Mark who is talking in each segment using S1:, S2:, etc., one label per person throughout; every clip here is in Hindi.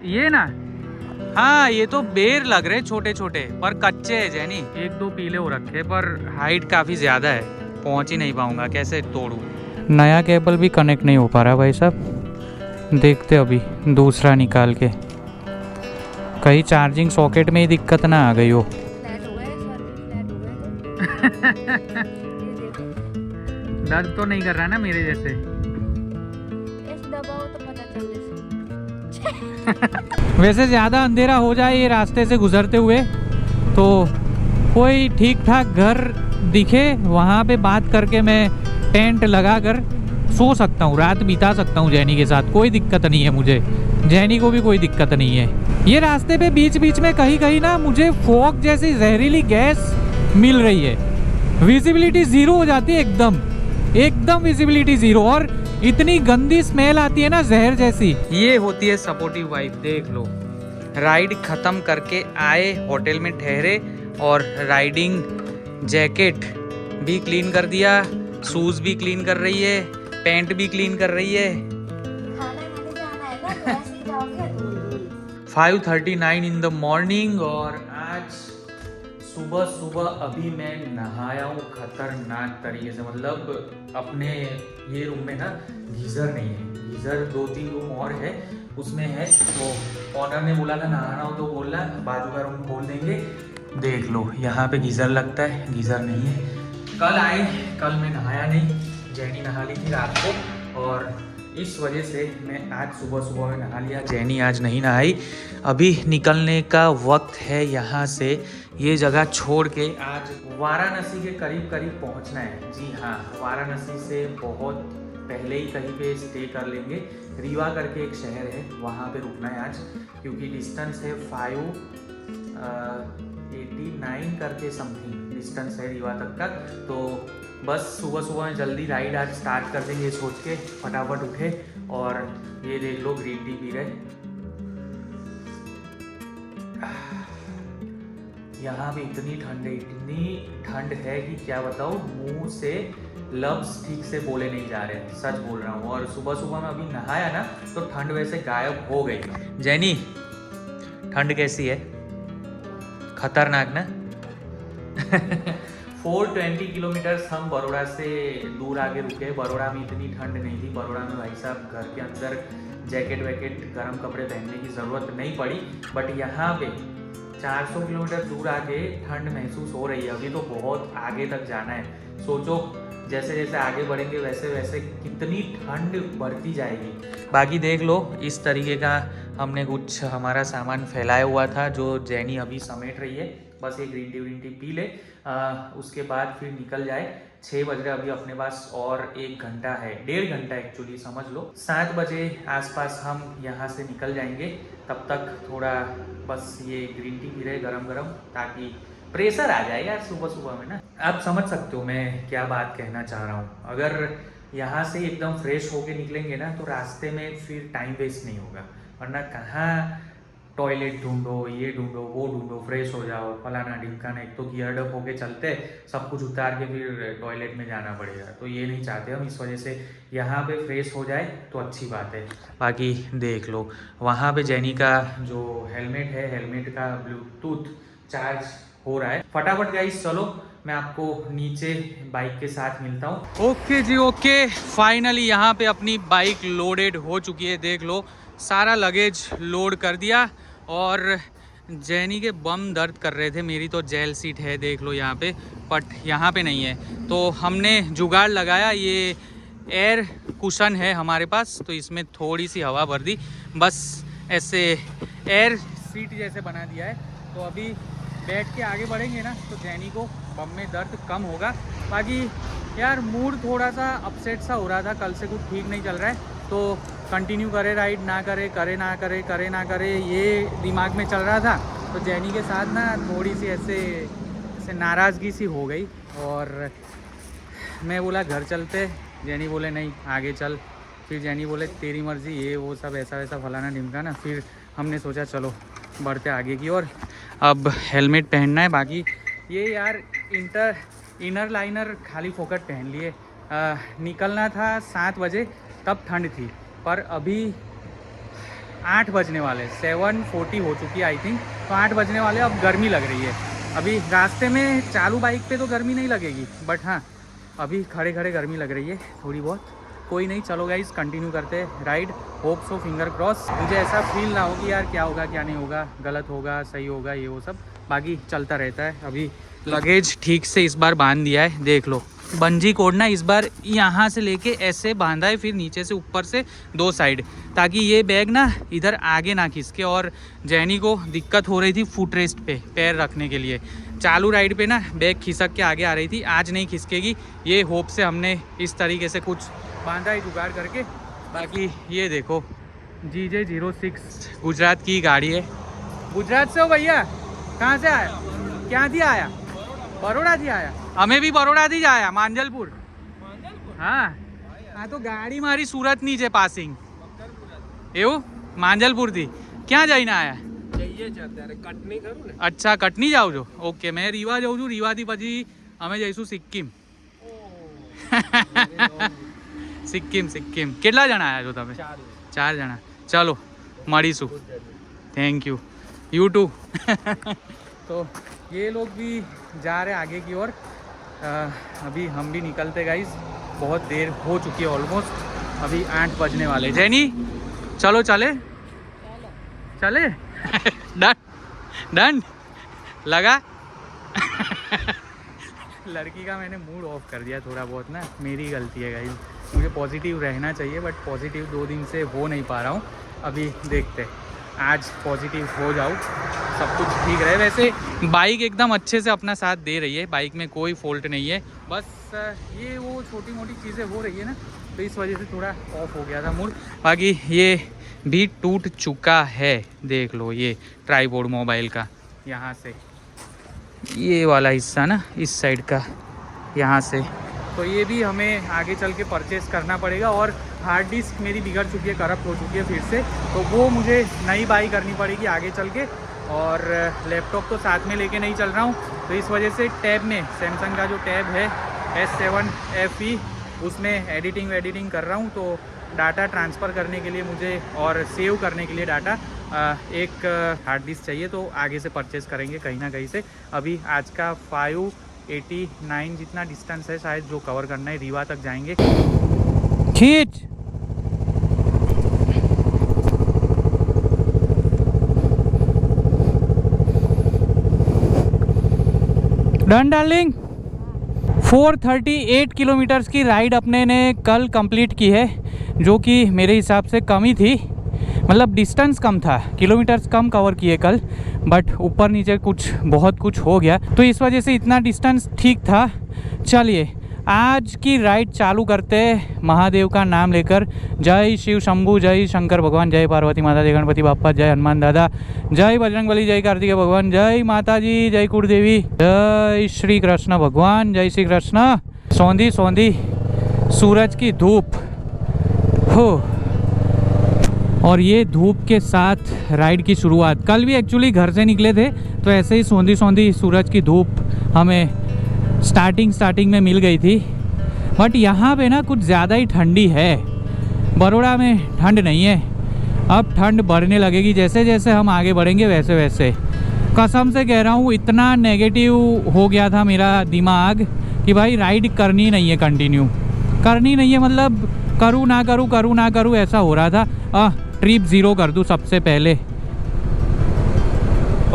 S1: ये ना, हाँ ये तो बेर लग रहे छोटे छोटे पर कच्चे है जैनी। एक दो पीले हो रखे पर हाइट काफी ज्यादा है, पहुंच ही नहीं पाऊंगा, कैसे तोड़ू। नया केबल भी कनेक्ट नहीं हो पा रहा भाई साहब, देखते अभी दूसरा निकाल के, कहीं चार्जिंग सॉकेट में ही दिक्कत ना आ गई हो।
S2: फ्लैट हो गए, इस बार भी फ्लैट हो गए तो ये देखो।
S1: दर्द तो नहीं कर रहा ना मेरे जैसे?
S2: इस दबाओ तो पता चल जैसे।
S1: वैसे ज़्यादा अंधेरा हो जाए ये रास्ते से गुजरते हुए तो कोई ठीक ठाक घर दिखे वहाँ पे बात करके मैं टेंट लगा कर सो सकता हूँ, रात बिता सकता हूँ जैनी के साथ, कोई दिक्कत नहीं है मुझे, जैनी को भी कोई दिक्कत नहीं है। ये रास्ते पे बीच बीच में कहीं कहीं ना मुझे फॉग जैसी जहरीली गैस मिल रही है, विजिबिलिटी ज़ीरो हो जाती है, एकदम एकदम विजिबिलिटी ज़ीरो, और इतनी गंदी स्मेल आती है ना जहर जैसी। ये होती है सपोर्टिव वाइफ। देख लो, राइड खत्म करके आए, होटल में ठहरे और राइडिंग जैकेट भी क्लीन कर दिया, शूज भी क्लीन कर रही है, पैंट भी क्लीन कर रही है।
S2: खाना खाने जाना है ना, तो ऐसे ही जाओगे।
S1: 5:39 इन द मॉर्निंग, और आज सुबह सुबह अभी मैं नहाया हूँ खतरनाक तरीके से। मतलब अपने ये रूम में ना गीज़र नहीं है, गीज़र 2-3 रूम और है उसमें है, तो ऑनर ने बोला था नहाना हो तो बोलना, बाजू का रूम खोल देंगे। देख लो यहाँ पे गीज़र लगता है, गीज़र नहीं है। कल आए, कल मैं नहाया नहीं, जैनी नहा ली थी रात को, और इस वजह से मैं आज सुबह सुबह में नहा लिया, जैनी आज नहीं नहाई। अभी निकलने का वक्त है यहाँ से, ये जगह छोड़ के आज वाराणसी के करीब करीब पहुँचना है। जी हाँ, वाराणसी से बहुत पहले ही कहीं पे स्टे कर लेंगे। रीवा करके एक शहर है, वहाँ पे रुकना है आज, क्योंकि डिस्टेंस है 589 करके समथिंग डिस्टेंस है रीवा तक का। तो बस सुबह सुबह में जल्दी राइड आज स्टार्ट कर देंगे, सोच के फटाफट उठे। और ये देख लो ग्रीन टी पी रहे, यहाँ भी इतनी ठंड है कि क्या बताऊँ, मुंह से लफ्ज़ ठीक से बोले नहीं जा रहे, सच बोल रहा हूँ। और सुबह सुबह में अभी नहाया ना तो ठंड वैसे गायब हो गई। जैनी, ठंड कैसी है? खतरनाक ना? 420 किलोमीटर हम बड़ौदा से दूर आगे रुके। बड़ौदा में इतनी ठंड नहीं थी, बड़ौदा में भाई साहब घर के अंदर जैकेट वैकेट गर्म कपड़े पहनने की ज़रूरत नहीं पड़ी। बट यहाँ पे 400 किलोमीटर दूर आके ठंड महसूस हो रही है। अभी तो बहुत आगे तक जाना है, सोचो जैसे जैसे आगे बढ़ेंगे वैसे वैसे कितनी ठंड बढ़ती जाएगी। बाकी देख लो, इस तरीके का हमने कुछ हमारा सामान फैलाया हुआ था जो जैनी अभी समेट रही है। बस ये ग्रीन टी पी ले, उसके बाद फिर निकल जाए। 6 बज रहे, अभी अपने पास और 1 घंटा है, 1.5 घंटा एक्चुअली समझ लो। 7 बजे आसपास हम यहाँ से निकल जाएंगे। तब तक थोड़ा बस ये ग्रीन टी पी रहे गरम गरम, ताकि प्रेशर आ जाए यार सुबह सुबह में ना। आप समझ सकते हो मैं क्या बात कहना चाह रहा हूँ। अगर यहाँ से एकदम फ्रेश होके निकलेंगे ना तो रास्ते में फिर टाइम वेस्ट नहीं होगा, वरना कहाँ टॉयलेट ढूंढो, ये ढूंढो, वो ढूंढो, फ्रेश हो जाओ, फलाना ढिमकाना। एक तो गियर्ड अप होके चलते, सब कुछ उतार के फिर टॉयलेट में जाना पड़ेगा, तो ये नहीं चाहते हम। इस वजह से यहाँ पे फ्रेश हो जाए तो अच्छी बात है। बाकी देख लो, वहाँ पे जैनी का जो हेलमेट है, हेलमेट का ब्लूटूथ चार्ज हो रहा है। फटाफट गाइस चलो, मैं आपको नीचे बाइक के साथ मिलता हूँ। ओके जी ओके, फाइनली यहाँ पे अपनी बाइक लोडेड हो चुकी है। देख लो, सारा लगेज लोड कर दिया, और जैनी के बम दर्द कर रहे थे। मेरी तो जेल सीट है, देख लो यहाँ पे, बट यहाँ पे नहीं है। तो हमने जुगाड़ लगाया, ये एयर कुशन है हमारे पास, तो इसमें थोड़ी सी हवा भर दी, बस ऐसे एयर सीट जैसे बना दिया है। तो अभी बैठ के आगे बढ़ेंगे ना तो जैनी को बम में दर्द कम होगा। बाकी यार मूड थोड़ा सा अपसेट सा हो रहा था, कल से कुछ ठीक नहीं चल रहा है, तो कंटिन्यू करे राइड ना करे, करे ना करे, करे ना करे, ये दिमाग में चल रहा था। तो जैनी के साथ ना थोड़ी सी ऐसे नाराज़गी सी हो गई, और मैं बोला घर चलते, जैनी बोले नहीं आगे चल, फिर जैनी बोले तेरी मर्ज़ी, ये वो सब ऐसा वैसा फलाना ढिमकाना। फिर हमने सोचा चलो बढ़ते आगे की ओर। अब हेलमेट पहनना है। बाकी ये यार इनर लाइनर खाली फोकट पहन लिए। निकलना था 7 बजे, तब ठंड थी, पर अभी 8 बजने वाले, 7:40 हो चुकी है आई थिंक, तो 8 बजने वाले। अब गर्मी लग रही है। अभी रास्ते में चालू बाइक पे तो गर्मी नहीं लगेगी, बट हाँ अभी खड़े खड़े गर्मी लग रही है थोड़ी बहुत। कोई नहीं, चलो गाइस कंटिन्यू करते हैं ride. Hope so, finger cross. मुझे ऐसा फील ना हो कि यार क्या होगा क्या नहीं होगा, गलत होगा सही होगा, ये वो सब बाकी चलता रहता है। अभी लगेज ठीक से इस बार बांध दिया है, देख लो। बंजी कोड ना इस बार यहाँ से लेके ऐसे बांधा है, फिर नीचे से ऊपर से 2 साइड, ताकि ये बैग ना इधर आगे ना खिसके। और जैनी को दिक्कत हो रही थी फुट रेस्ट पे पैर रखने के लिए। चालू राइड पे ना बैग खिसक के आगे आ रही थी, आज नहीं खिसकेगी। ये होप से हमने इस तरीके से कुछ बांधा है जुगाड़ करके। बाकी ये देखो GJ06 गुजरात की गाड़ी है। गुजरात से हो भैया? कहाँ से आया? क्या थी आया? बड़ोड़ा थी आया? हमें भी बड़ोड़ा थी जाया, मांजलपुर। हाँ हाँ, तो गाड़ी मारी सूरत नीचे पासिंग એવું માંજલપુર થી ક્યાં જઈને આયા?
S3: જઈએ છે અત્યારે કટની કરું ને.
S1: અચ્છા કટની જાઉં છો? ઓકે, મેં રીવા જાઉં છું. રીવાથી પછી અમે જઈશું સિક્કિમ. સિક્કિમ સિક્કિમ. કેટલા જણા આવ્યા છો તમે? 4 જણા. ચલો મળીશું. Thank you, you too. तो ये लोग भी जा रहे आगे की ओर। अभी हम भी निकलते गाइस, बहुत देर हो चुकी है ऑलमोस्ट। अभी 8 बजने वाले। जैनी चलो चले चले डन डन लगा। लड़की का मैंने मूड ऑफ कर दिया थोड़ा बहुत ना, मेरी गलती है गाइस। मुझे पॉजिटिव रहना चाहिए, बट पॉजिटिव 2 दिन से हो नहीं पा रहा हूँ। अभी देखते, आज पॉजिटिव हो जाऊँ, सब कुछ ठीक रहे। वैसे बाइक एकदम अच्छे से अपना साथ दे रही है, बाइक में कोई फॉल्ट नहीं है। बस ये वो छोटी मोटी चीज़ें हो रही है ना, तो इस वजह से थोड़ा ऑफ हो गया था मूड। बाकी ये भी टूट चुका है, देख लो ये ट्राईपोड मोबाइल का। यहाँ से ये वाला हिस्सा ना, इस साइड का यहाँ से, तो ये भी हमें आगे चल के परचेस करना पड़ेगा। और हार्ड डिस्क मेरी बिगड़ चुकी है, करप्ट हो चुकी है फिर से, तो वो मुझे नई बाई करनी पड़ेगी आगे चल के। और लैपटॉप तो साथ में लेके नहीं चल रहा हूँ, तो इस वजह से टैब में, सैमसंग का जो टैब है S7 FE, उसमें एडिटिंग कर रहा हूँ। तो डाटा ट्रांसफ़र करने के लिए मुझे और सेव करने के लिए डाटा एक हार्ड डिस्क चाहिए, तो आगे से परचेज़ करेंगे कहीं ना कहीं से। अभी आज का 589 जितना डिस्टेंस है शायद जो कवर करना है, रीवा तक जाएंगे। खींच डन डार्लिंग। 438 किलोमीटर्स की राइड अपने ने कल कंप्लीट की है, जो कि मेरे हिसाब से कम ही थी। मतलब डिस्टेंस कम था, किलोमीटर्स कम कवर किए कल, बट ऊपर नीचे बहुत कुछ हो गया, तो इस वजह से इतना डिस्टेंस ठीक था। चलिए आज की राइड चालू करते हैं महादेव का नाम लेकर। जय शिव शंभू, जय शंकर भगवान, जय पार्वती माता, जय गणपति बाप्पा, जय हनुमान दादा, जय बजरंगबली, जय कार्तिकेय भगवान, जय माता जी, जय कुलदेवी, जय श्री कृष्ण भगवान, जय श्री कृष्ण। सौंधी सौंधी सूरज की धूप हो, और ये धूप के साथ राइड की शुरुआत। कल भी एक्चुअली घर से निकले थे, तो ऐसे ही सौंधी सौंधी सूरज की धूप हमें स्टार्टिंग में मिल गई थी। बट यहाँ पे ना कुछ ज़्यादा ही ठंडी है। बड़ोड़ा में ठंड नहीं है, अब ठंड बढ़ने लगेगी जैसे जैसे हम आगे बढ़ेंगे, वैसे वैसे। कसम से कह रहा हूँ, इतना नेगेटिव हो गया था मेरा दिमाग कि भाई राइड करनी नहीं है, कंटिन्यू करनी नहीं है। मतलब करूँ ना करूँ ऐसा हो रहा था। ट्रिप ज़ीरो कर दूँ सबसे पहले।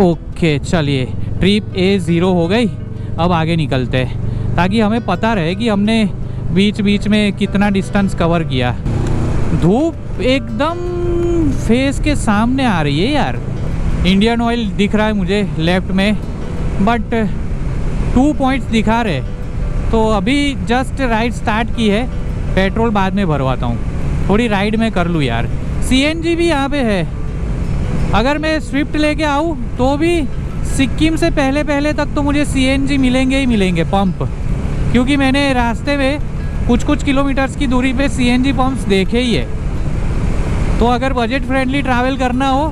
S1: ओके चलिए, ट्रिप A 0 हो गई। अब आगे निकलते हैं, ताकि हमें पता रहे कि हमने बीच बीच में कितना डिस्टेंस कवर किया। धूप एकदम फेस के सामने आ रही है यार। इंडियन ऑयल दिख रहा है मुझे लेफ्ट में, बट 2 पॉइंट्स दिखा रहे। तो अभी जस्ट राइड स्टार्ट की है, पेट्रोल बाद में भरवाता हूँ, थोड़ी राइड में कर लूँ यार। CNG भी यहाँ पे है। अगर मैं स्विफ्ट लेके आऊँ तो भी सिक्किम से पहले तक तो मुझे CNG मिलेंगे ही मिलेंगे पंप, क्योंकि मैंने रास्ते में कुछ किलोमीटर्स की दूरी पे CNG पंप्स देखे ही है। तो अगर बजट फ्रेंडली ट्रैवल करना हो,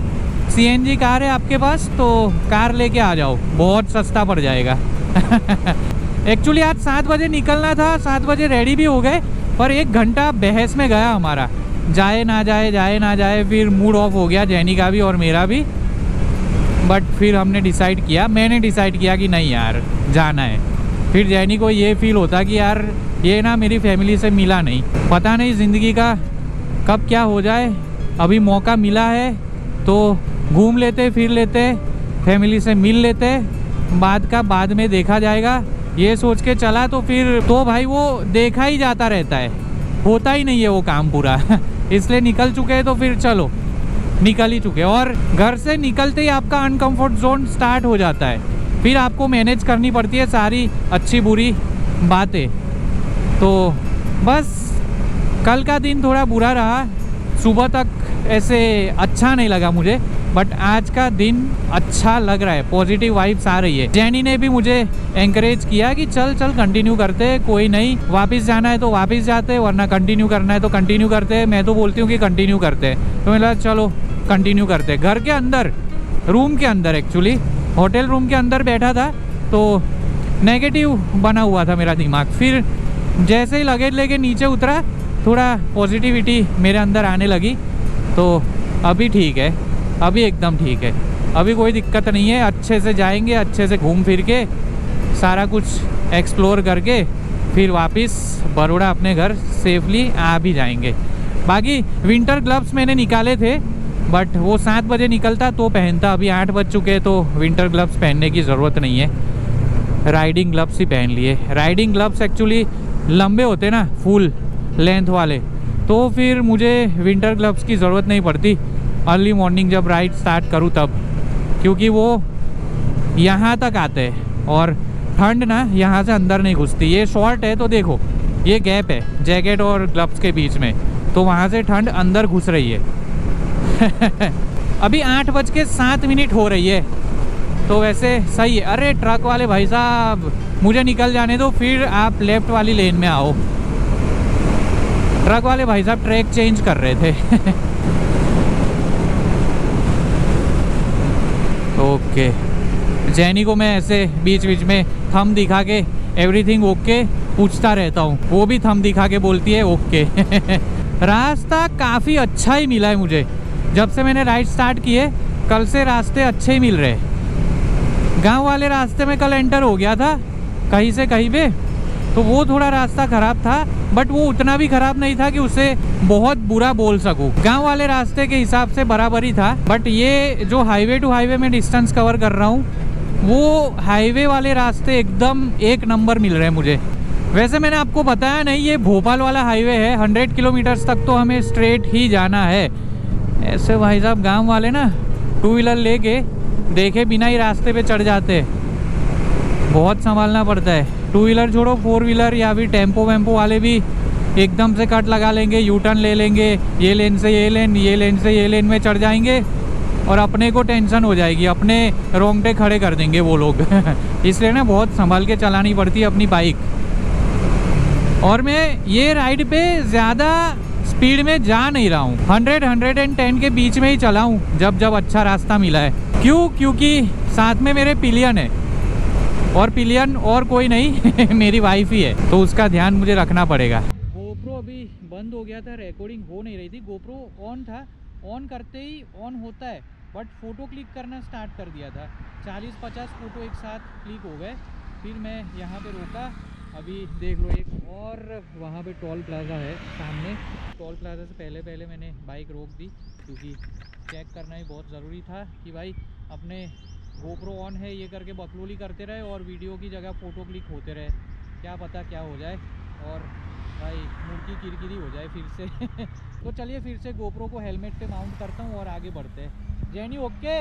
S1: CNG कार है आपके पास तो कार लेके आ जाओ, बहुत सस्ता पड़ जाएगा। एक्चुअली आज 7 बजे निकलना था, 7 बजे रेडी भी हो गए, पर 1 घंटा बहस में गया हमारा
S4: जाए ना जाए जाए ना जाए, फिर मूड ऑफ हो गया जैनी का भी और मेरा भी। बट फिर हमने डिसाइड किया, मैंने डिसाइड किया कि नहीं यार जाना है। फिर जैनी को ये फील होता कि यार ये ना मेरी फैमिली से मिला नहीं, पता नहीं ज़िंदगी का कब क्या हो जाए, अभी मौका मिला है तो घूम लेते फिर लेते, फैमिली से मिल लेते, बाद का बाद में देखा जाएगा, ये सोच के चला। तो फिर तो भाई वो देखा ही जाता रहता है, होता ही नहीं है वो काम पूरा इसलिए निकल चुके हैं तो फिर चलो निकल ही चुके। और घर से निकलते ही आपका अनकंफर्ट जोन स्टार्ट हो जाता है, फिर आपको मैनेज करनी पड़ती है सारी अच्छी बुरी बातें। तो बस कल का दिन थोड़ा बुरा रहा, सुबह तक ऐसे अच्छा नहीं लगा मुझे, बट आज का दिन अच्छा लग रहा है, पॉजिटिव वाइब्स आ रही है। जैनी ने भी मुझे एंकरेज किया कि चल चल कंटिन्यू करते, कोई नहीं, वापस जाना है तो वापस जाते, वरना कंटिन्यू करना है तो कंटिन्यू करते। मैं तो बोलती हूँ कि कंटिन्यू करते, तो मैंने चलो कंटिन्यू करते। घर के अंदर, रूम के अंदर, एक्चुअली होटल रूम के अंदर बैठा था तो नेगेटिव बना हुआ था मेरा दिमाग। फिर जैसे ही लगेज लेके नीचे उतरा, थोड़ा पॉजिटिविटी मेरे अंदर आने लगी। तो अभी ठीक है, अभी एकदम ठीक है, अभी कोई दिक्कत नहीं है। अच्छे से जाएंगे, अच्छे से घूम फिर के सारा कुछ एक्सप्लोर करके फिर वापस बड़ौदा अपने घर सेफली आ भी जाएंगे। बाकी विंटर ग्लव्स मैंने निकाले थे, बट वो 7 बजे निकलता तो पहनता, अभी 8 बज चुके हैं तो विंटर ग्लव्स पहनने की ज़रूरत नहीं है, राइडिंग ग्लव्स ही पहन लिए। राइडिंग ग्लव्स एक्चुअली लंबे होते ना, फुल लेंथ वाले, तो फिर मुझे विंटर ग्लव्स की ज़रूरत नहीं पड़ती अर्ली मॉर्निंग जब राइड स्टार्ट करूँ तब, क्योंकि वो यहाँ तक आते हैं और ठंड ना यहाँ से अंदर नहीं घुसती। ये शॉर्ट है तो देखो ये गैप है जैकेट और ग्लव्स के बीच में, तो वहाँ से ठंड अंदर घुस रही है अभी 8:07 हो रही है, तो वैसे सही है। अरे ट्रक वाले भाई साहब मुझे निकल जाने दो, फिर आप लेफ्ट वाली लेन में आओ। ट्रक वाले भाई साहब ट्रैक चेंज कर रहे थे ओके। जैनी को मैं ऐसे बीच बीच में थंब दिखा के एवरीथिंग ओके पूछता रहता हूँ, वो भी थंब दिखा के बोलती है ओके रास्ता काफ़ी अच्छा ही मिला है मुझे, जब से मैंने राइड स्टार्ट किए कल से रास्ते अच्छे ही मिल रहे। गांव वाले रास्ते में कल एंटर हो गया था कहीं से कहीं पे, तो वो थोड़ा रास्ता ख़राब था, बट वो उतना भी ख़राब नहीं था कि उसे बहुत बुरा बोल सकूं। गांव वाले रास्ते के हिसाब से बराबर ही था, बट ये जो हाईवे टू हाईवे में डिस्टेंस कवर कर रहा हूँ, वो हाईवे वाले रास्ते एकदम एक नंबर मिल रहे हैं मुझे। वैसे मैंने आपको बताया नहीं, ये भोपाल वाला हाईवे है, 100 किलोमीटर्स तक तो हमें स्ट्रेट ही जाना है। ऐसे भाई साहब गाँव वाले ना 2 व्हीलर लेके देखे बिना ही रास्ते पे चढ़ जाते हैं, बहुत संभालना पड़ता है। 2 व्हीलर छोड़ो, 4 व्हीलर या फिर टेम्पो वेम्पो वाले भी एकदम से कट लगा लेंगे, यू टर्न ले लेंगे, ये लेन से ये लेन, ये लेन से ये लेन में चढ़ जाएंगे और अपने को टेंशन हो जाएगी, अपने रोंगटे खड़े कर देंगे वो लोग इसलिए ना बहुत संभाल के चलानी पड़ती है अपनी बाइक। और मैं ये राइड पे ज़्यादा स्पीड में जा नहीं रहा हूँ, 100-110 के बीच में ही चला हूँ जब जब अच्छा रास्ता मिला है। क्यों? क्योंकि साथ में मेरे पिलियन है, और पिलियन और कोई नहीं मेरी वाइफ ही है, तो उसका ध्यान मुझे रखना पड़ेगा। गोप्रो अभी बंद हो गया था, रिकॉर्डिंग हो नहीं रही थी। गोप्रो ऑन था, ऑन करते ही ऑन होता है, बट फ़ोटो क्लिक करना स्टार्ट कर दिया था, 40-50 फ़ोटो एक साथ क्लिक हो गए। फिर मैं यहाँ पे रोका, अभी देख लो एक और वहाँ पे टोल प्लाज़ा है सामने, टोल प्लाज़ा से पहले पहले मैंने बाइक रोक दी, क्योंकि चेक करना ही बहुत ज़रूरी था कि भाई अपने गोप्रो ऑन है ये करके बकलोली करते रहे और वीडियो की जगह फ़ोटो क्लिक होते रहे, क्या पता क्या हो जाए और भाई मुड़ की किरकिरी हो जाए फिर से तो चलिए फिर से गोप्रो को हेलमेट पे माउंट करता हूँ और आगे बढ़ते हैं। जैनी ओके,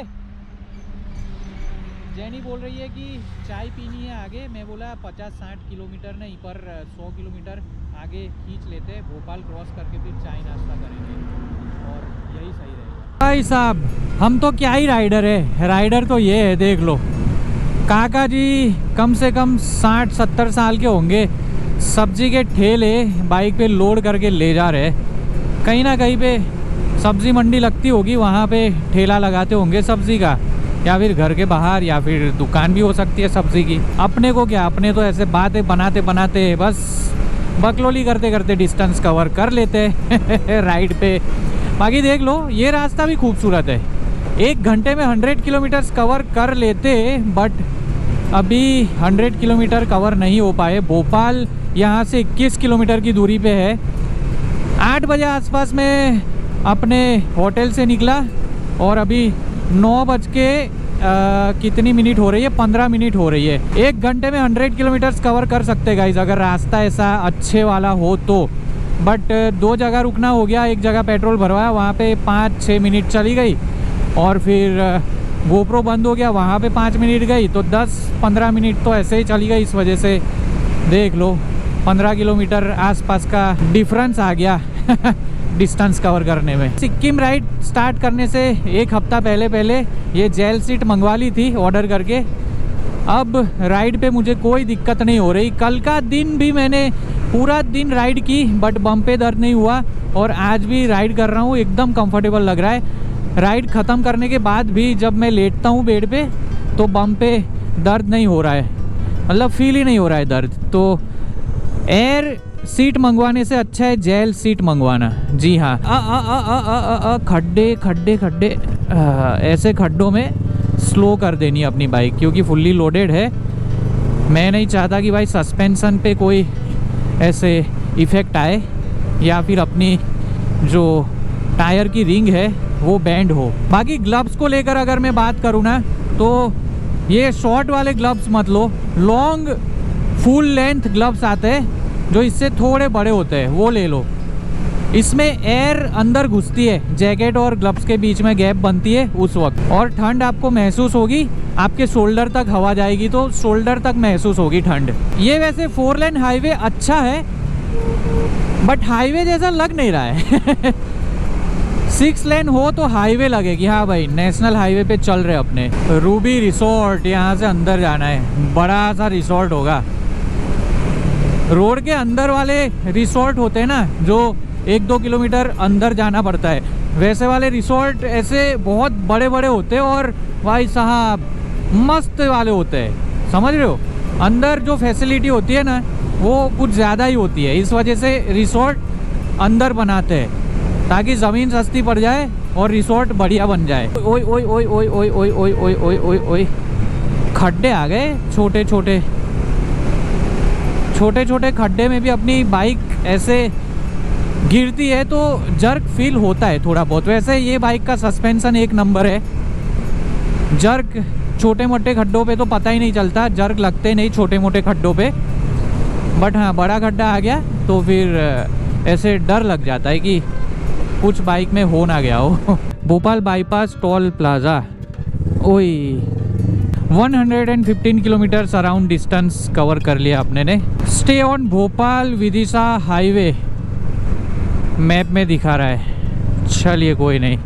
S4: जैनी बोल रही है कि चाय पीनी है आगे, मैं बोला 50-60 किलोमीटर नहीं पर 100 किलोमीटर आगे खींच लेते हैं, भोपाल क्रॉस करके फिर चाय नाश्ता करेंगे और यही सही रहेगा। भाई साहब हम तो क्या ही राइडर है, राइडर तो ये है, देख लो काका जी कम से कम 60-70 साल के होंगे, सब्जी के ठेले बाइक पे लोड करके ले जा रहे, कहीं ना कहीं पे सब्जी मंडी लगती होगी, वहाँ पे ठेला लगाते होंगे सब्जी का, या फिर घर के बाहर, या फिर दुकान भी हो सकती है सब्जी की। अपने को क्या, अपने तो ऐसे बातें बनाते बनाते बस बकलोली करते करते डिस्टेंस कवर कर लेते हैं राइड पे। बाकी देख लो ये रास्ता भी खूबसूरत है, 1 घंटे में 100 किलोमीटर कवर कर लेते, बट अभी 100 किलोमीटर कवर नहीं हो पाए। भोपाल यहाँ से 21 किलोमीटर की दूरी पे है। 8 बजे आसपास में अपने होटल से निकला और अभी 9 बज के कितनी मिनट हो रही है, 15 मिनट हो रही है। 1 घंटे में 100 किलोमीटर्स कवर कर सकते गाइज अगर रास्ता ऐसा अच्छे वाला हो तो। बट 2 जगह रुकना हो गया, एक जगह पेट्रोल भरवाया, वहाँ पे 5-6 मिनट चली गई और फिर गोप्रो बंद हो गया, वहाँ पे 5 मिनट गई, तो 10-15 मिनट तो ऐसे ही चली गई। इस वजह से देख लो 15 किलोमीटर आसपास का डिफरेंस आ गया डिस्टेंस कवर करने में। सिक्किम राइड स्टार्ट करने से 1 हफ्ता पहले ये जेल सीट मंगवा ली थी ऑर्डर करके। अब राइड पे मुझे कोई दिक्कत नहीं हो रही। कल का दिन भी मैंने पूरा दिन राइड की बट बम पे दर्द नहीं हुआ, और आज भी राइड कर रहा हूँ, एकदम कंफर्टेबल लग रहा है। राइड ख़त्म करने के बाद भी जब मैं लेटता हूँ बेड पे तो बम पे दर्द नहीं हो रहा है, मतलब फील ही नहीं हो रहा है दर्द। तो एयर सीट मंगवाने से अच्छा है जेल सीट मंगवाना। जी हाँ, खड्डे खड्डे खड्डे, ऐसे खड्डों में स्लो कर देनी अपनी बाइक क्योंकि फुल्ली लोडेड है। मैं नहीं चाहता कि भाई सस्पेंशन पे कोई ऐसे इफ़ेक्ट आए या फिर अपनी जो टायर की रिंग है वो बैंड हो। बाकी ग्लव्स को लेकर अगर मैं बात करूँ ना तो ये शॉर्ट वाले ग्लव्स मत लो, लॉन्ग फुल लेंथ ग्लव्स आते हैं जो इससे थोड़े बड़े होते हैं, वो ले लो। इसमें एयर अंदर घुसती है, जैकेट और ग्लव्स के बीच में गैप बनती है उस वक्त, और ठंड आपको महसूस होगी, आपके शोल्डर तक हवा जाएगी तो शोल्डर तक महसूस होगी ठंड। ये वैसे 4 लेन हाईवे अच्छा है बट हाईवे जैसा लग नहीं रहा है 6 लेन हो तो हाईवे लगेगी। हाँ भाई, नेशनल हाईवे पे चल रहे अपने। रूबी रिसोर्ट, यहाँ से अंदर जाना है, बड़ा सा रिसोर्ट होगा। रोड के अंदर वाले रिसोर्ट होते हैं ना जो 1-2 किलोमीटर अंदर जाना पड़ता है, वैसे वाले रिसोर्ट ऐसे बहुत बड़े बड़े होते हैं और भाई साहब मस्त वाले होते हैं, समझ रहे हो। अंदर जो फैसिलिटी होती है ना वो कुछ ज़्यादा ही होती है, इस वजह से रिसोर्ट अंदर बनाते हैं ताकि ज़मीन सस्ती पड़ जाए और रिसोर्ट बढ़िया बन जाए। ओए ओए ओए ओए ओए ओए ओए ओए ओए ओए ओए, खड्डे आ गए, छोटे छोटे खड्डे में भी अपनी बाइक ऐसे गिरती है तो जर्क फील होता है थोड़ा बहुत। वैसे ये बाइक का सस्पेंशन 1 नंबर है, जर्क छोटे मोटे खड्डों पे तो पता ही नहीं चलता, जर्क लगते नहीं छोटे मोटे खड्डों पे। बट हाँ, बड़ा खड्डा आ गया तो फिर ऐसे डर लग जाता है कि कुछ बाइक में हो ना गया हो। भोपाल बाईपास टोल प्लाजा, ओए 115 किलोमीटर अराउंड डिस्टेंस कवर कर लिया अपने ने। Stay on Bhopal Vidisha highway map में दिखा रहा है। चलिए कोई नहीं,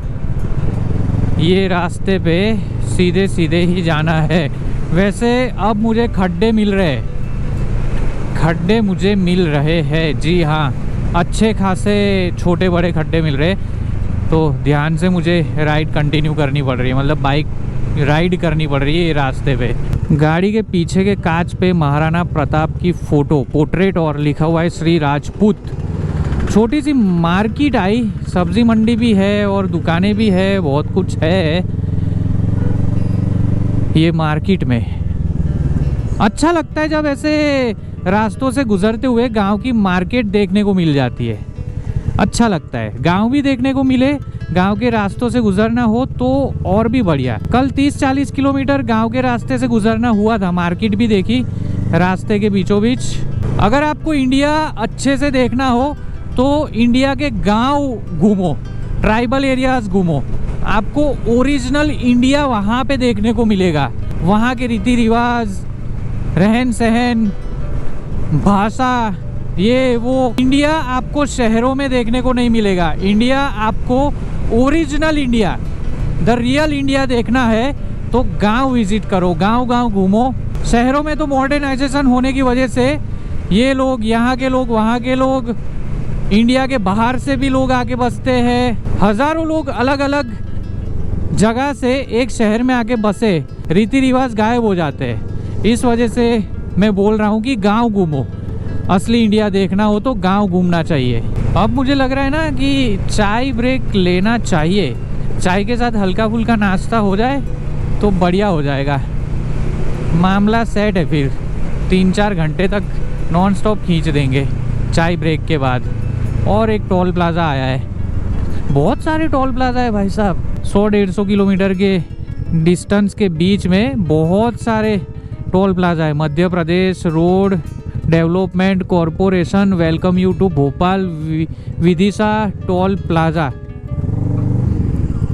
S4: ये रास्ते पे सीधे सीधे ही जाना है। वैसे अब मुझे खड्डे मिल रहे हैं, जी हाँ, अच्छे खासे छोटे बड़े खड्डे मिल रहे, तो ध्यान से मुझे राइड कंटिन्यू करनी पड़ रही है, मतलब बाइक राइड करनी पड़ रही है ये रास्ते पे। गाड़ी के पीछे के कांच पे महाराणा प्रताप की फ़ोटो पोर्ट्रेट और लिखा हुआ है श्री राजपूत। छोटी सी मार्केट आई, सब्जी मंडी भी है और दुकानें भी है, बहुत कुछ है ये मार्केट में। अच्छा लगता है जब ऐसे रास्तों से गुजरते हुए गांव की मार्केट देखने को मिल जाती है, अच्छा लगता है। गांव भी देखने को मिले, गांव के रास्तों से गुजरना हो तो और भी बढ़िया। कल 30-40 किलोमीटर गांव के रास्ते से गुजरना हुआ था, मार्केट भी देखी रास्ते के बीचों बीच। अगर आपको इंडिया अच्छे से देखना हो तो इंडिया के गांव घूमो, ट्राइबल एरियाज घूमो, आपको ओरिजिनल इंडिया वहाँ पे देखने को मिलेगा। वहाँ के रीति रिवाज, रहन सहन, भाषा, ये वो इंडिया आपको शहरों में देखने को नहीं मिलेगा। इंडिया आपको original India, the real India देखना है तो गांव विजिट करो, गांव घूमो। शहरों में तो मॉडर्नाइजेशन होने की वजह से ये लोग, यहाँ के लोग, वहाँ के लोग, इंडिया के बाहर से भी लोग आके बसते हैं। हज़ारों लोग अलग अलग जगह से एक शहर में आके बसे, रीति रिवाज गायब हो जाते हैं। इस वजह से मैं बोल रहा हूँ कि गांव घूमो, असली इंडिया देखना हो तो गांव घूमना चाहिए। अब मुझे लग रहा है ना कि चाय ब्रेक लेना चाहिए, चाय के साथ हल्का फुल्का नाश्ता हो जाए तो बढ़िया हो जाएगा, मामला सेट है। फिर 3-4 घंटे तक नॉन स्टॉप खींच देंगे चाय ब्रेक के बाद। और एक टोल प्लाज़ा आया है, बहुत सारे टोल प्लाज़ा है भाई साहब। 100-150 किलोमीटर के डिस्टेंस के बीच में बहुत सारे टोल प्लाज़ा है। Madhya Pradesh road development corporation welcome you to Bhopal Vidisha toll plaza.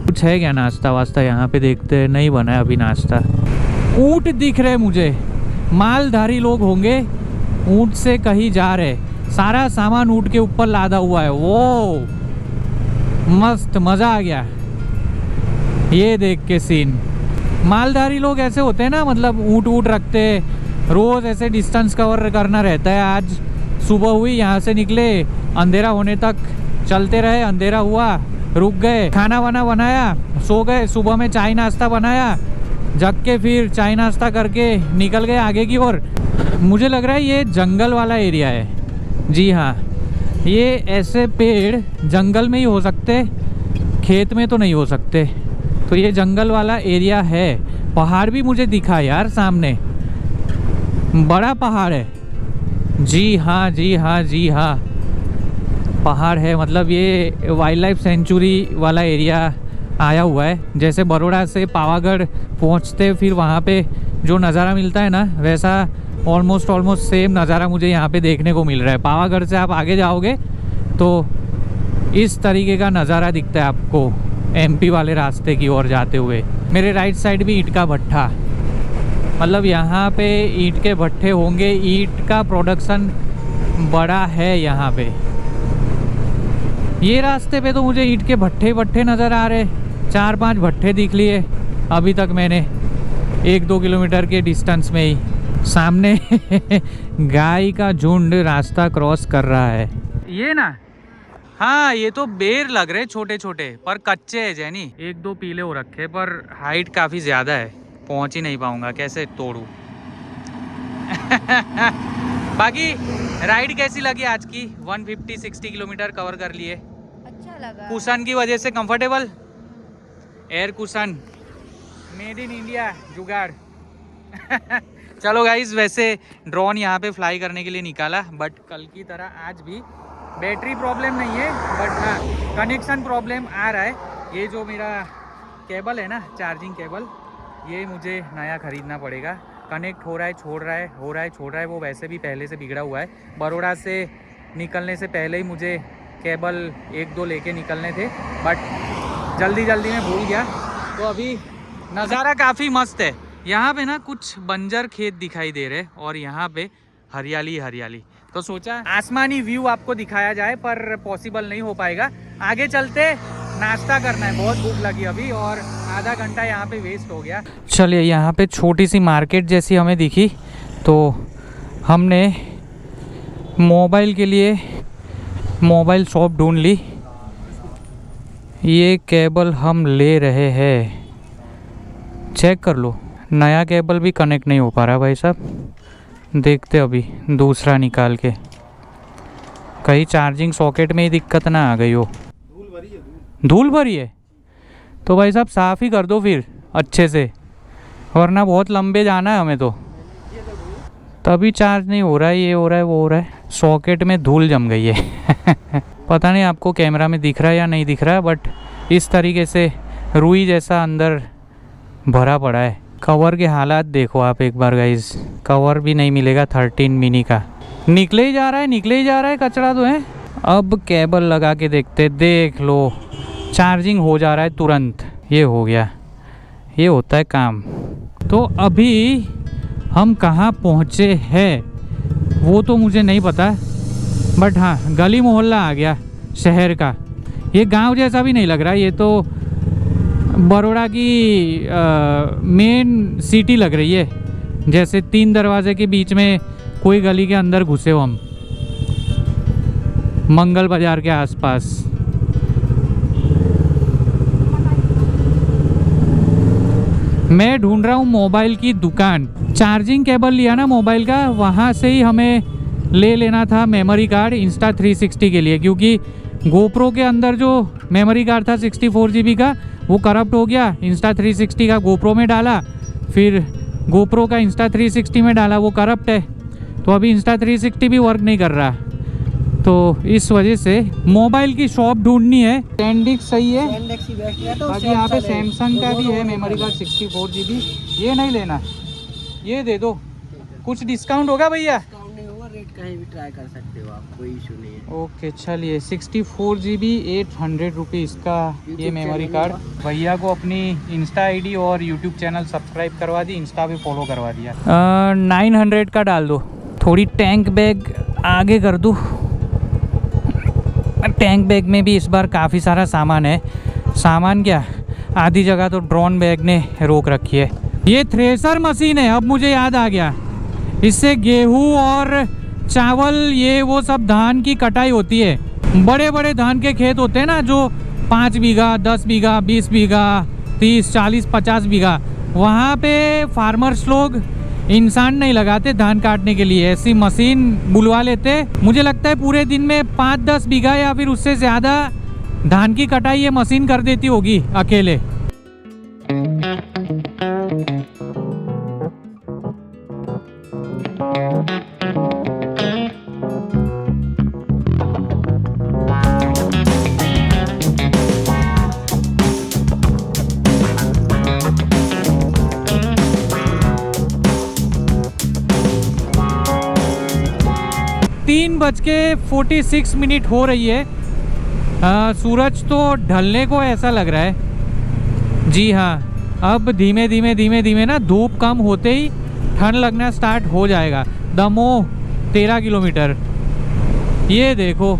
S4: कुछ है क्या नाश्ता वास्ता यहाँ पे? देखते हैं, नहीं बना है अभी नाश्ता। ऊँट दिख रहे मुझे, मालधारी लोग होंगे, ऊँट से कहीं जा रहे, सारा सामान ऊँट के ऊपर लादा हुआ है। वो मस्त, मज़ा आ गया ये देख के सीन। मालधारी लोग ऐसे होते हैं ना, मतलब ऊँट रखते, रोज़ ऐसे डिस्टेंस कवर करना रहता है। आज सुबह हुई, यहाँ से निकले, अंधेरा होने तक चलते रहे, अंधेरा हुआ रुक गए, खाना वाना बनाया, सो गए, सुबह में चाय नाश्ता बनाया, जग के फिर चाय नाश्ता करके निकल गए आगे की ओर। मुझे लग रहा है ये जंगल वाला एरिया है। जी हाँ, ये ऐसे पेड़ जंगल में ही हो सकते, खेत में तो नहीं हो सकते। तो ये जंगल वाला एरिया है। पहाड़ भी मुझे दिखा यार सामने, बड़ा पहाड़ है। जी हाँ जी हाँ जी हाँ, पहाड़ है। मतलब ये वाइल्ड लाइफ सेंचुरी वाला एरिया आया हुआ है। जैसे बड़ौदा से पावागढ़ पहुँचते फिर वहाँ पे जो नज़ारा मिलता है ना, वैसा ऑलमोस्ट सेम नज़ारा मुझे यहाँ पे देखने को मिल रहा है। पावागढ़ से आप आगे जाओगे तो इस तरीके का नज़ारा दिखता है आपको, एमपी वाले रास्ते की ओर जाते हुए। मेरे राइट साइड भी ईंट का भट्ठा, मतलब यहाँ पे ईंट के भट्ठे होंगे, ईंट का प्रोडक्शन बड़ा है यहाँ पे। ये रास्ते पे तो मुझे ईंट के भट्ठे नज़र आ रहे, 4-5 भट्ठे दिख लिए अभी तक मैंने 1-2 किलोमीटर के डिस्टेंस में ही। सामने गाय का झुंड रास्ता क्रॉस कर रहा है। ये ना, हाँ ये तो बेर लग रहे छोटे छोटे, पर कच्चे है जैनी। 1-2 पीले हो रखे, पर हाइट काफ़ी ज़्यादा है, पहुंच ही नहीं पाऊंगा, कैसे तोड़ूं। बाकी राइड कैसी लगी आज की? 150-60 किलोमीटर कवर कर लिए।
S2: अच्छा लगा।
S4: कुशन की वजह से comfortable, air cushion, made in India जुगाड़। चलो गाइज, वैसे ड्रोन यहाँ पे फ्लाई करने के लिए निकाला, बट कल की तरह आज भी बैटरी प्रॉब्लम नहीं है, बट हाँ कनेक्शन प्रॉब्लम आ रहा है। ये जो मेरा केबल है ना, चार्जिंग केबल, ये मुझे नया ख़रीदना पड़ेगा। कनेक्ट हो रहा है, छोड़ रहा है, हो रहा है, छोड़ रहा है। वो वैसे भी पहले से बिगड़ा हुआ है। बड़ौदा से निकलने से पहले ही मुझे केबल 1-2 लेके निकलने थे, बट जल्दी में भूल गया। तो अभी नज़ारा काफ़ी मस्त है। यहाँ पे ना कुछ बंजर खेत दिखाई दे रहे और यहाँ पे हरियाली। तो सोचा आसमानी व्यू आपको दिखाया जाए, पर पॉसिबल नहीं हो पाएगा। आगे चलते, नाश्ता करना है, बहुत भूख लगी अभी, और आधा घंटा यहाँ पे वेस्ट हो गया। चलिए, यहाँ पे छोटी सी मार्केट जैसी हमें दिखी, तो हमने मोबाइल के लिए मोबाइल शॉप ढूंढ ली। ये केबल हम ले रहे हैं, चेक कर लो। नया केबल भी कनेक्ट नहीं हो पा रहा भाई साहब। देखते अभी दूसरा निकाल के, कहीं चार्जिंग सॉकेट में ही दिक्कत ना आ गई हो। धूल भरी है तो भाई साहब साफ़ ही कर दो फिर अच्छे से, वरना बहुत लंबे जाना है हमें। तो तभी चार्ज नहीं हो रहा है, ये हो रहा है, वो हो रहा है, सॉकेट में धूल जम गई है। पता नहीं आपको कैमरा में दिख रहा है या नहीं दिख रहा है, बट इस तरीके से रुई जैसा अंदर भरा पड़ा है। कवर के हालात देखो आप एक बार गाइस, कवर भी नहीं मिलेगा 13 मिनी का। निकले ही जा रहा है कचरा तो है। अब केबल लगा के देखते, देख लो चार्जिंग हो जा रहा है तुरंत। ये हो गया, ये होता है काम। तो अभी हम कहाँ पहुँचे हैं वो तो मुझे नहीं पता, बट हाँ गली मोहल्ला आ गया शहर का। ये गांव जैसा भी नहीं लग रहा, ये तो बड़ौदा की मेन सिटी लग रही है, जैसे 3 दरवाजे के बीच में कोई गली के अंदर घुसे हो हम, मंगल बाजार के आसपास। मैं ढूंढ रहा हूँ मोबाइल की दुकान। चार्जिंग केबल लिया ना मोबाइल का, वहाँ से ही हमें ले लेना था मेमोरी कार्ड इंस्टा 360 के लिए, क्योंकि गोप्रो के अंदर जो मेमोरी कार्ड था 64 GB का वो करप्ट हो गया। इंस्टा 360 का गोप्रो में डाला, फिर गोप्रो का इंस्टा 360 में डाला, वो करप्ट है। तो अभी इंस्टा 360 भी वर्क नहीं कर रहा, तो इस वजह से मोबाइल की शॉप ढूंढनी है। टेंडिक्स सही है,
S2: इंडेक्स ही बेस्ट है। तो
S4: बाकी यहाँ पे सैमसंग का भी है मेमोरी कार्ड 64 GB। ये नहीं लेना, ये दे दो। कुछ डिस्काउंट होगा भैया?
S2: डिस्काउंट नहीं होगा, रेट कहीं भी ट्राई कर सकते हो आप, कोई इशू नहीं है।
S4: ओके चलिए, 64 GB 800 रुपीज़ का ये मेमोरी कार्ड। भैया को अपनी इंस्टा आईडी और यूट्यूब चैनल सब्सक्राइब करवा दी, इंस्टा पे फॉलो करवा दिया। 900 का डाल दो। थोड़ी टैंक बैग आगे कर दूँ। टैंक बैग में भी इस बार काफ़ी सारा सामान है। सामान क्या, आधी जगह तो ड्रोन बैग ने रोक रखी है। ये थ्रेसर मशीन है, अब मुझे याद आ गया। इससे गेहूँ और चावल ये वो सब धान की कटाई होती है। बड़े बड़े धान के खेत होते हैं ना, जो 5 बीघा 10 बीघा 20 बीघा 30 40 50 बीघा, वहाँ पे फार्मर्स लोग इंसान नहीं लगाते धान काटने के लिए, ऐसी मशीन बुलवा लेते। मुझे लगता है पूरे दिन में 5-10 बीघा या फिर उससे ज़्यादा धान की कटाई ये मशीन कर देती होगी अकेले। तीन 3:46 हो रही है। सूरज तो ढलने को ऐसा लग रहा है। जी हाँ, अब धीमे धीमे ना धूप कम होते ही ठंड लगना स्टार्ट हो जाएगा। दमोह 13 किलोमीटर। ये देखो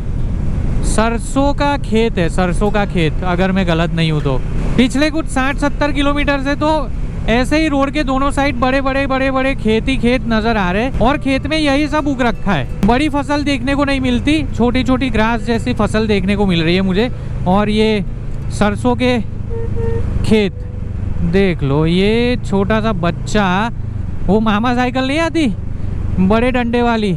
S4: सरसों का खेत है, सरसों का खेत, अगर मैं गलत नहीं हूँ तो। पिछले कुछ 60-70 किलोमीटर से तो ऐसे ही रोड के दोनों साइड बड़े बड़े खेत ही खेत नजर आ रहे हैं, और खेत में यही सब उग रखा है। बड़ी फसल देखने को नहीं मिलती, छोटी छोटी ग्रास जैसी फसल देखने को मिल रही है मुझे। और ये सरसों के खेत देख लो। ये छोटा सा बच्चा, वो मामा साइकिल नहीं आती बड़े डंडे वाली,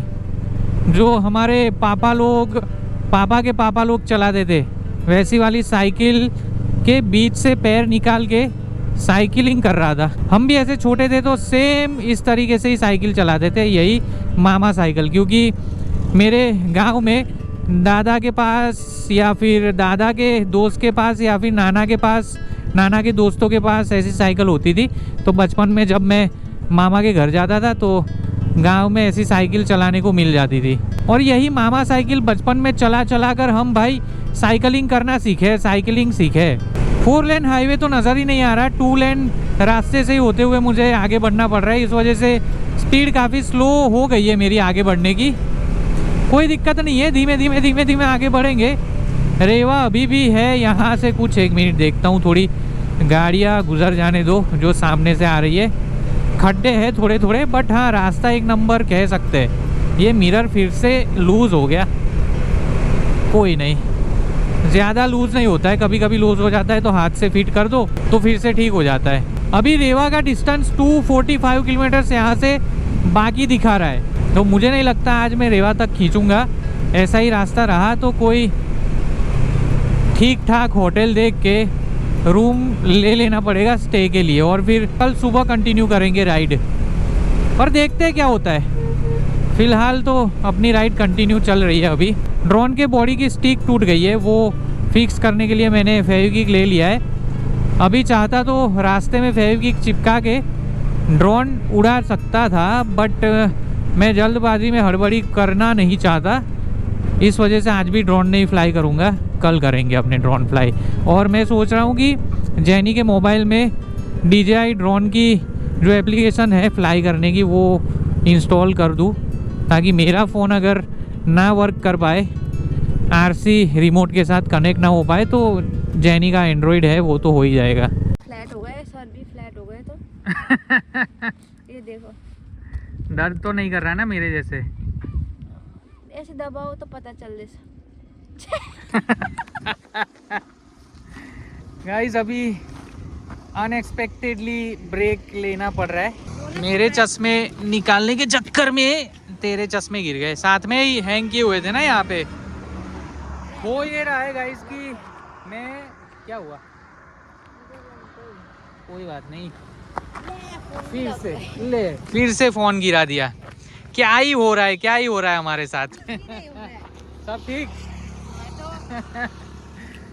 S4: जो हमारे पापा के पापा लोग चलाते थे, वैसी वाली साइकिल के बीच से पैर निकाल के साइकिलिंग कर रहा था। हम भी ऐसे छोटे थे तो सेम इस तरीके से ही साइकिल चलाते थे, यही मामा साइकिल। क्योंकि मेरे गांव में दादा के पास या फिर दादा के दोस्त के पास या फिर नाना के पास, नाना के दोस्तों के पास ऐसी साइकिल होती थी। तो बचपन में जब मैं मामा के घर जाता था तो गांव में ऐसी साइकिल चलाने को मिल जाती थी। और यही मामा साइकिल बचपन में चला कर हम भाई साइकिलिंग करना सीखे, साइकिलिंग सीखे। 4 लेन हाईवे तो नज़र ही नहीं आ रहा, 2 लेन रास्ते से ही होते हुए मुझे आगे बढ़ना पड़ रहा है। इस वजह से स्पीड काफ़ी स्लो हो गई है मेरी आगे बढ़ने की। कोई दिक्कत नहीं है, धीमे धीमे आगे बढ़ेंगे। रेवा अभी भी है यहाँ से कुछ 1 मिनट देखता हूँ, थोड़ी गाड़ियाँ गुजर जाने दो जो सामने से आ रही है। खड्डे हैं थोड़े, बट हाँ रास्ता 1 नंबर कह सकते हैं। ये मिरर फिर से लूज़ हो गया, कोई नहीं, ज़्यादा लूज़ नहीं होता है, कभी कभी लूज़ हो जाता है तो हाथ से फिट कर दो तो फिर से ठीक हो जाता है। अभी रेवा का डिस्टेंस 245 किलोमीटर से यहाँ से बाकी दिखा रहा है, तो मुझे नहीं लगता आज मैं रेवा तक खींचूँगा। ऐसा ही रास्ता रहा तो कोई ठीक ठाक होटल देख के रूम ले लेना पड़ेगा स्टे के लिए, और फिर कल सुबह कंटिन्यू करेंगे राइड। पर देखते हैं क्या होता है। फ़िलहाल तो अपनी राइड कंटिन्यू चल रही है। अभी ड्रोन के बॉडी की स्टिक टूट गई है, वो फिक्स करने के लिए मैंने फेविक्विक ले लिया है। अभी चाहता तो रास्ते में फेविक्विक चिपका के ड्रोन उड़ा सकता था, बट मैं जल्दबाजी में हड़बड़ी करना नहीं चाहता, इस वजह से आज भी ड्रोन नहीं फ्लाई करूँगा, कल करेंगे अपने ड्रोन फ्लाई। और मैं सोच रहा हूँ कि जैनी के मोबाइल में DJI ड्रोन की जो एप्लीकेशन है फ्लाई करने की वो इंस्टॉल कर दूँ, ताकि मेरा फ़ोन अगर ना वर्क कर पाए, RC रिमोट के साथ कनेक्ट ना हो पाए, तो जैनी का एंड्रॉयड है वो तो हो ही जाएगा।
S2: फ्लैट हो गए सर, भी फ्लैट हो गए तो ये देखो।
S4: दर्द तो नहीं कर रहा ना मेरे जैसे?
S2: ऐसे दबाओ तो पता चल दे।
S4: गाइस अभी अनएक्सपेक्टेडली ब्रेक लेना पड़ रहा है। मेरे चश्मे निकालने के चक्कर में तेरे चश्मे गिर गए, साथ में ही हैंग किए हुए थे ना यहाँ पे। हो ये रहा है गाइस कि मैं, क्या हुआ, कोई बात नहीं, फिर से फोन गिरा दिया। क्या ही हो रहा है, क्या ही हो रहा है हमारे साथ। सब ठीक।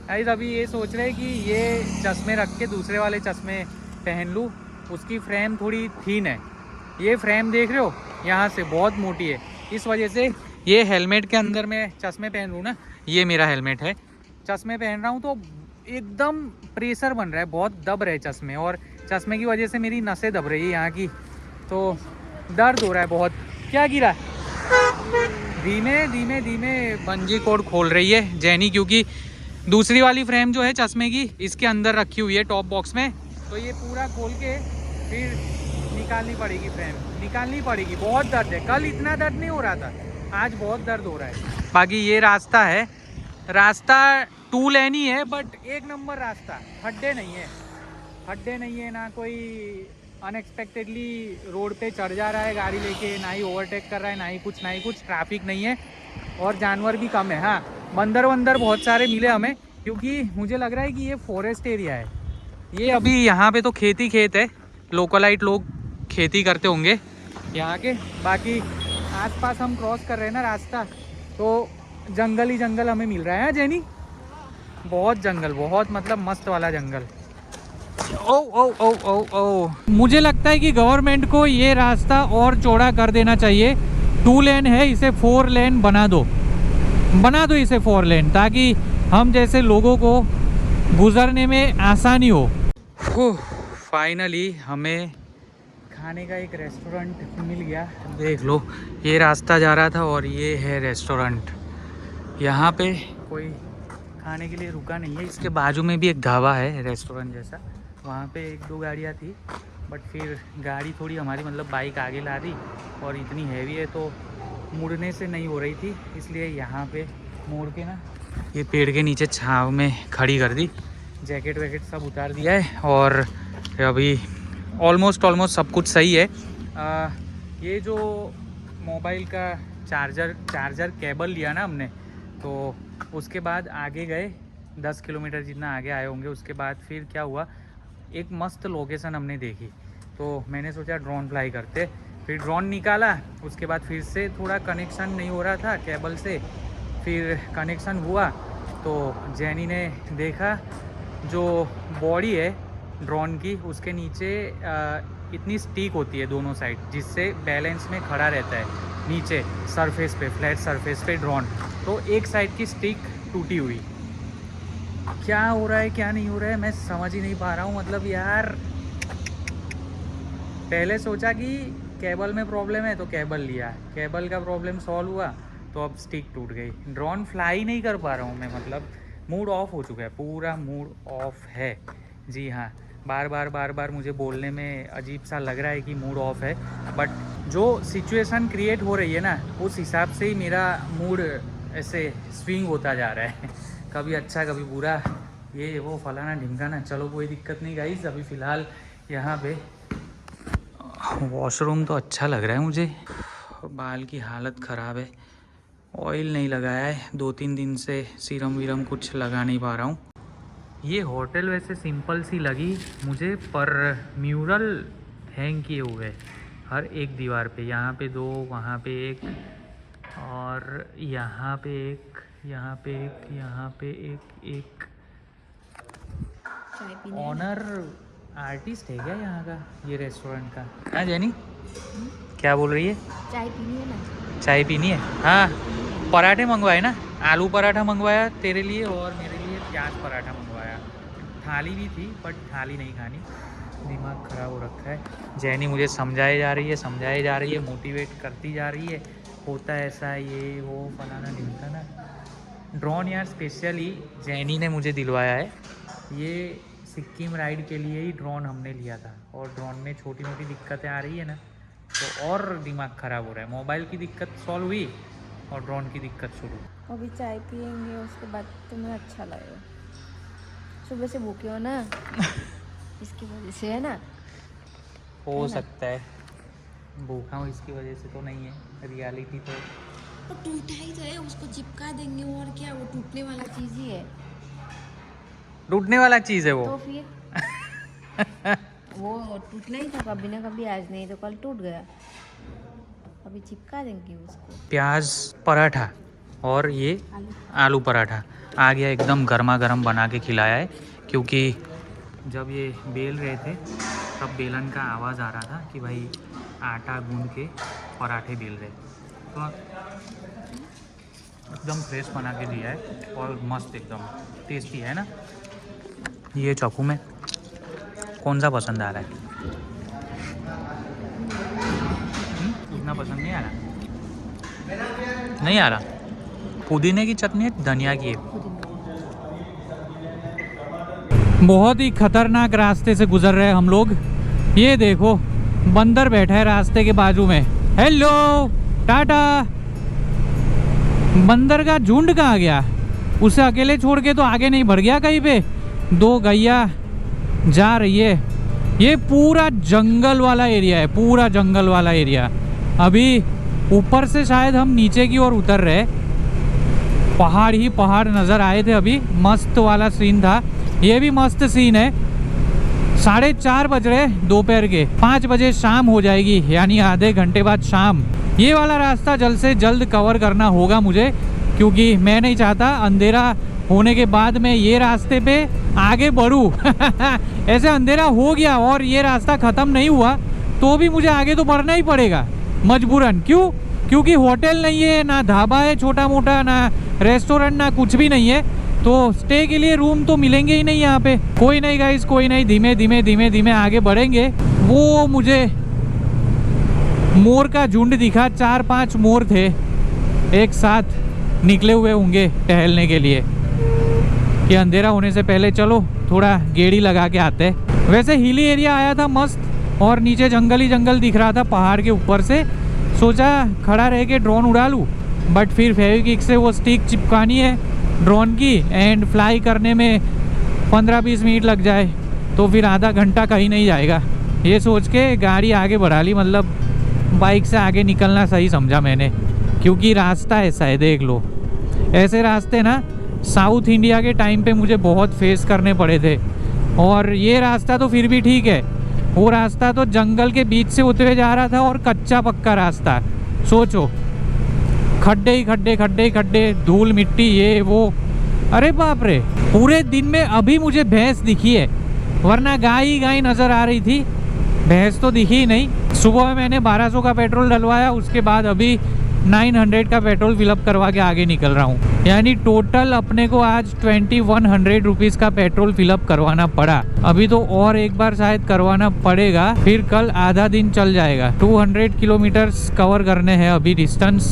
S4: गाइस अभी ये सोच रहे हैं कि ये चश्मे रख के दूसरे वाले चश्मे पहन लूँ। उसकी फ्रेम थोड़ी थीन है, ये फ्रेम देख रहे हो यहाँ से बहुत मोटी है, इस वजह से ये हेलमेट के अंदर मैं चश्मे पहन लूँ ना, ये मेरा हेलमेट है, चश्मे पहन रहा हूँ तो एकदम प्रेशर बन रहा है, बहुत दब रहे चश्मे, और चश्मे की वजह से मेरी नसें दब रही है यहाँ की, तो दर्द हो रहा है बहुत। क्या गिरा है? धीमे धीमे धीमे बंजी कोड खोल रही है जैनी, क्योंकि दूसरी वाली फ्रेम जो है चश्मे की इसके अंदर रखी हुई है टॉप बॉक्स में, तो ये पूरा खोल के फिर निकालनी पड़ेगी, फ्रेम निकालनी पड़ेगी। बहुत दर्द है, कल इतना दर्द नहीं हो रहा था, आज बहुत दर्द हो रहा है। बाकी ये रास्ता है, रास्ता 2 लेन ही है, बट एक नंबर रास्ता, खड्डे नहीं है, खड्डे नहीं है, ना कोई अनएक्सपेक्टेडली रोड पे चढ़ जा रहा है गाड़ी लेके, ना ही ओवरटेक कर रहा है, ना ही कुछ, ट्रैफिक नहीं है, और जानवर भी कम है। हाँ, बंदर वंदर बहुत सारे मिले हमें, क्योंकि मुझे लग रहा है कि ये फॉरेस्ट एरिया है। ये अभी यहाँ पे तो खेती खेत है, लोकलाइट लोग खेती करते होंगे यहाँ के। बाकी आसपास हम क्रॉस कर रहे हैं ना रास्ता, तो जंगल ही जंगल हमें मिल रहा है जेनी, बहुत जंगल, बहुत मतलब मस्त वाला जंगल। ओ ओ ओ ओ ओ मुझे लगता है कि गवर्नमेंट को ये रास्ता और चौड़ा कर देना चाहिए। 2 लेन है, इसे 4 लेन बना दो इसे 4 लेन, ताकि हम जैसे लोगों को गुजरने में आसानी हो। फाइनली हमें खाने का एक रेस्टोरेंट मिल गया। देख लो, ये रास्ता जा रहा था और ये है रेस्टोरेंट। यहाँ पे कोई खाने के लिए रुका नहीं है, इसके बाजू में भी एक ढाबा है रेस्टोरेंट जैसा, वहाँ पे 1-2 गाड़ियाँ थी, बट फिर गाड़ी थोड़ी हमारी मतलब बाइक आगे ला दी, और इतनी हैवी है तो मुड़ने से नहीं हो रही थी, इसलिए यहाँ पे मोड़ के ना ये पेड़ के नीचे छाँव में खड़ी कर दी, जैकेट वैकेट सब उतार दिया है, और अभी ऑलमोस्ट सब कुछ सही है। ये जो मोबाइल का चार्जर केबल लिया ना हमने, तो उसके बाद आगे गए 10 किलोमीटर जितना आगे आए होंगे, उसके बाद फिर क्या हुआ, एक मस्त लोकेशन हमने देखी, तो मैंने सोचा ड्रोन फ्लाई करते, फिर ड्रोन निकाला, उसके बाद फिर से थोड़ा कनेक्शन नहीं हो रहा था केबल से, फिर कनेक्शन हुआ, तो जैनी ने देखा जो बॉडी है ड्रोन की, उसके नीचे इतनी स्टिक होती है दोनों साइड, जिससे बैलेंस में खड़ा रहता है नीचे सरफेस पे, फ्लैट सरफेस पे ड्रोन, तो एक साइड की स्टिक टूटी हुई। क्या हो रहा है क्या नहीं हो रहा है मैं समझ ही नहीं पा रहा हूँ। मतलब यार, पहले सोचा कि केबल में प्रॉब्लम है तो केबल लिया, केबल का प्रॉब्लम सॉल्व हुआ तो अब स्टिक टूट गई, ड्रोन फ्लाई नहीं कर पा रहा हूँ मैं, मतलब मूड ऑफ हो चुका है, पूरा मूड ऑफ है। जी हाँ, बार बार मुझे बोलने में अजीब सा लग रहा है कि मूड ऑफ है, बट जो सिचुएशन क्रिएट हो रही है ना, उस हिसाब से ही मेरा मूड ऐसे स्विंग होता जा रहा है, कभी अच्छा कभी बुरा, ये वो फलाना ढिमकाना। चलो कोई दिक्कत नहीं गाइस, अभी फ़िलहाल यहाँ पे वॉशरूम तो अच्छा लग रहा है मुझे, बाल की हालत ख़राब है, ऑयल नहीं लगाया है 2-3 दिन से, सीरम वीरम कुछ लगा नहीं पा रहा हूँ। ये होटल वैसे सिंपल सी लगी मुझे, पर म्यूरल हैंग किए हुए हर एक दीवार पे, यहाँ पे 2, वहाँ पे 1, और यहाँ पे 1, यहाँ पे 1, यहाँ पे 1। ऑनर आर्टिस्ट है क्या यहाँ का, ये रेस्टोरेंट का? हाँ जैनी, क्या बोल रही है?
S2: चाय पीनी है ना?
S4: चाय पीनी है, हाँ। पराठे मंगवाए ना, आलू पराठा मंगवाया तेरे लिए, और मेरे लिए प्याज पराठा मंगवाया। थाली भी थी बट थाली नहीं खानी, दिमाग ख़राब हो रखा है। जैनी मुझे समझाए जा रही है, मोटिवेट करती जा रही है, होता है ऐसा, ये वो फलाना ढिमकाना। ड्रोन यार स्पेशली जैनी ने मुझे दिलवाया है, ये सिक्किम राइड के लिए ही ड्रोन हमने लिया था, और ड्रोन में छोटी मोटी दिक्कतें आ रही है ना, तो और दिमाग ख़राब हो रहा है। मोबाइल की दिक्कत सॉल्व हुई और ड्रोन की दिक्कत शुरू।
S2: अभी चाय पियेंगे, उसके बाद तुम्हें अच्छा लगेगा। सुबह से भूखे हो ना, इसकी वजह से है ना,
S4: हो सकता है।
S1: भूखा हूँ इसकी वजह से तो नहीं है, रियलिटी तो
S2: तो टूटा ही तो है, उसको चिपका देंगे और क्या, वो टूटने वाला चीज ही है।
S1: टूटने वाला चीज़ है वो।
S2: तो फिर वो टूटना ही था कभी ना कभी, आज नहीं तो कल टूट गया, अभी चिपका देंगे उसको।
S1: प्याज पराठा और ये आलू पराठा आ गया, एकदम गर्मा गर्म बना के खिलाया है, क्योंकि जब ये बेल रहे थे तब बेलन का आवाज़ आ रहा था कि भाई आटा गूंद के पराठे बेल रहे, तो एकदम फ्रेश बना के दिया है और मस्त एकदम टेस्टी है ना। ये चाकू में कौन सा पसंद आ रहा है? इतना पसंद नहीं आ रहा? नहीं आ रहा? पुदीने की चटनी है, धनिया की है।
S4: बहुत ही खतरनाक रास्ते से गुजर रहे हैं हम लोग। ये देखो बंदर बैठा है रास्ते के बाजू में। हेलो टाटा। बंदर का झुंड कहाँ गया? उसे अकेले छोड़ के तो आगे नहीं बढ़ गया कहीं पे? दो गैया जा रही है। ये पूरा जंगल वाला एरिया है, पूरा जंगल वाला एरिया। अभी ऊपर से शायद हम नीचे की ओर उतर रहे, पहाड़ ही पहाड़ नज़र आए थे अभी, मस्त वाला सीन था। ये भी मस्त सीन है। 4:30 बज रहे दोपहर के, 5 बजे शाम हो जाएगी, यानी आधे घंटे बाद शाम। ये वाला रास्ता जल्द से जल्द कवर करना होगा मुझे, क्योंकि मैं नहीं चाहता अंधेरा होने के बाद मैं ये रास्ते पे आगे बढ़ूँ। ऐसे अंधेरा हो गया और ये रास्ता ख़त्म नहीं हुआ तो भी मुझे आगे तो बढ़ना ही पड़ेगा मजबूरन। क्यों? क्योंकि होटल नहीं है, ना ढाबा है छोटा मोटा, ना रेस्टोरेंट, ना कुछ भी नहीं है, तो स्टे के लिए रूम तो मिलेंगे ही नहीं यहाँ पे। कोई नहीं गाइस, कोई नहीं, धीमे धीमे धीमे धीमे आगे बढ़ेंगे। वो मुझे मोर का झुंड दिखा, 4-5 मोर थे एक साथ निकले हुए होंगे टहलने के लिए, कि अंधेरा होने से पहले चलो थोड़ा गेड़ी लगा के आते हैं। वैसे हिली एरिया आया था मस्त, और नीचे जंगल ही जंगल दिख रहा था पहाड़ के ऊपर से। सोचा खड़ा रह के ड्रोन उड़ा लूँ, बट फिर फेविक्विक से वो स्टिक चिपकानी है ड्रोन की, एंड फ्लाई करने में 15-20 मिनट लग जाए तो फिर आधा घंटा कहीं नहीं जाएगा। ये सोच के गाड़ी आगे बढ़ा ली, मतलब बाइक से आगे निकलना सही समझा मैंने, क्योंकि रास्ता ऐसा है, देख लो। ऐसे रास्ते ना साउथ इंडिया के टाइम पे मुझे बहुत फेस करने पड़े थे, और ये रास्ता तो फिर भी ठीक है। वो रास्ता तो जंगल के बीच से होते हुए जा रहा था और कच्चा पक्का रास्ता, सोचो, खड्डे ही खड्डे, खड्डे ही खड्डे, धूल मिट्टी ये वो। अरे बाप रे, पूरे दिन में अभी मुझे भैंस दिखी है, वरना गाय ही गाय नज़र आ रही थी, भैंस तो दिखी ही नहीं। सुबह में मैंने 1200 का पेट्रोल डलवाया, उसके बाद अभी 900 का पेट्रोल फिलअप करवा के आगे निकल रहा हूँ। यानी टोटल अपने को आज 2100 रुपीज़ का पेट्रोल फिलअप करवाना पड़ा। अभी तो और एक बार शायद करवाना पड़ेगा, फिर कल आधा दिन चल जाएगा। 200 किलोमीटर्स कवर करने हैं अभी डिस्टेंस।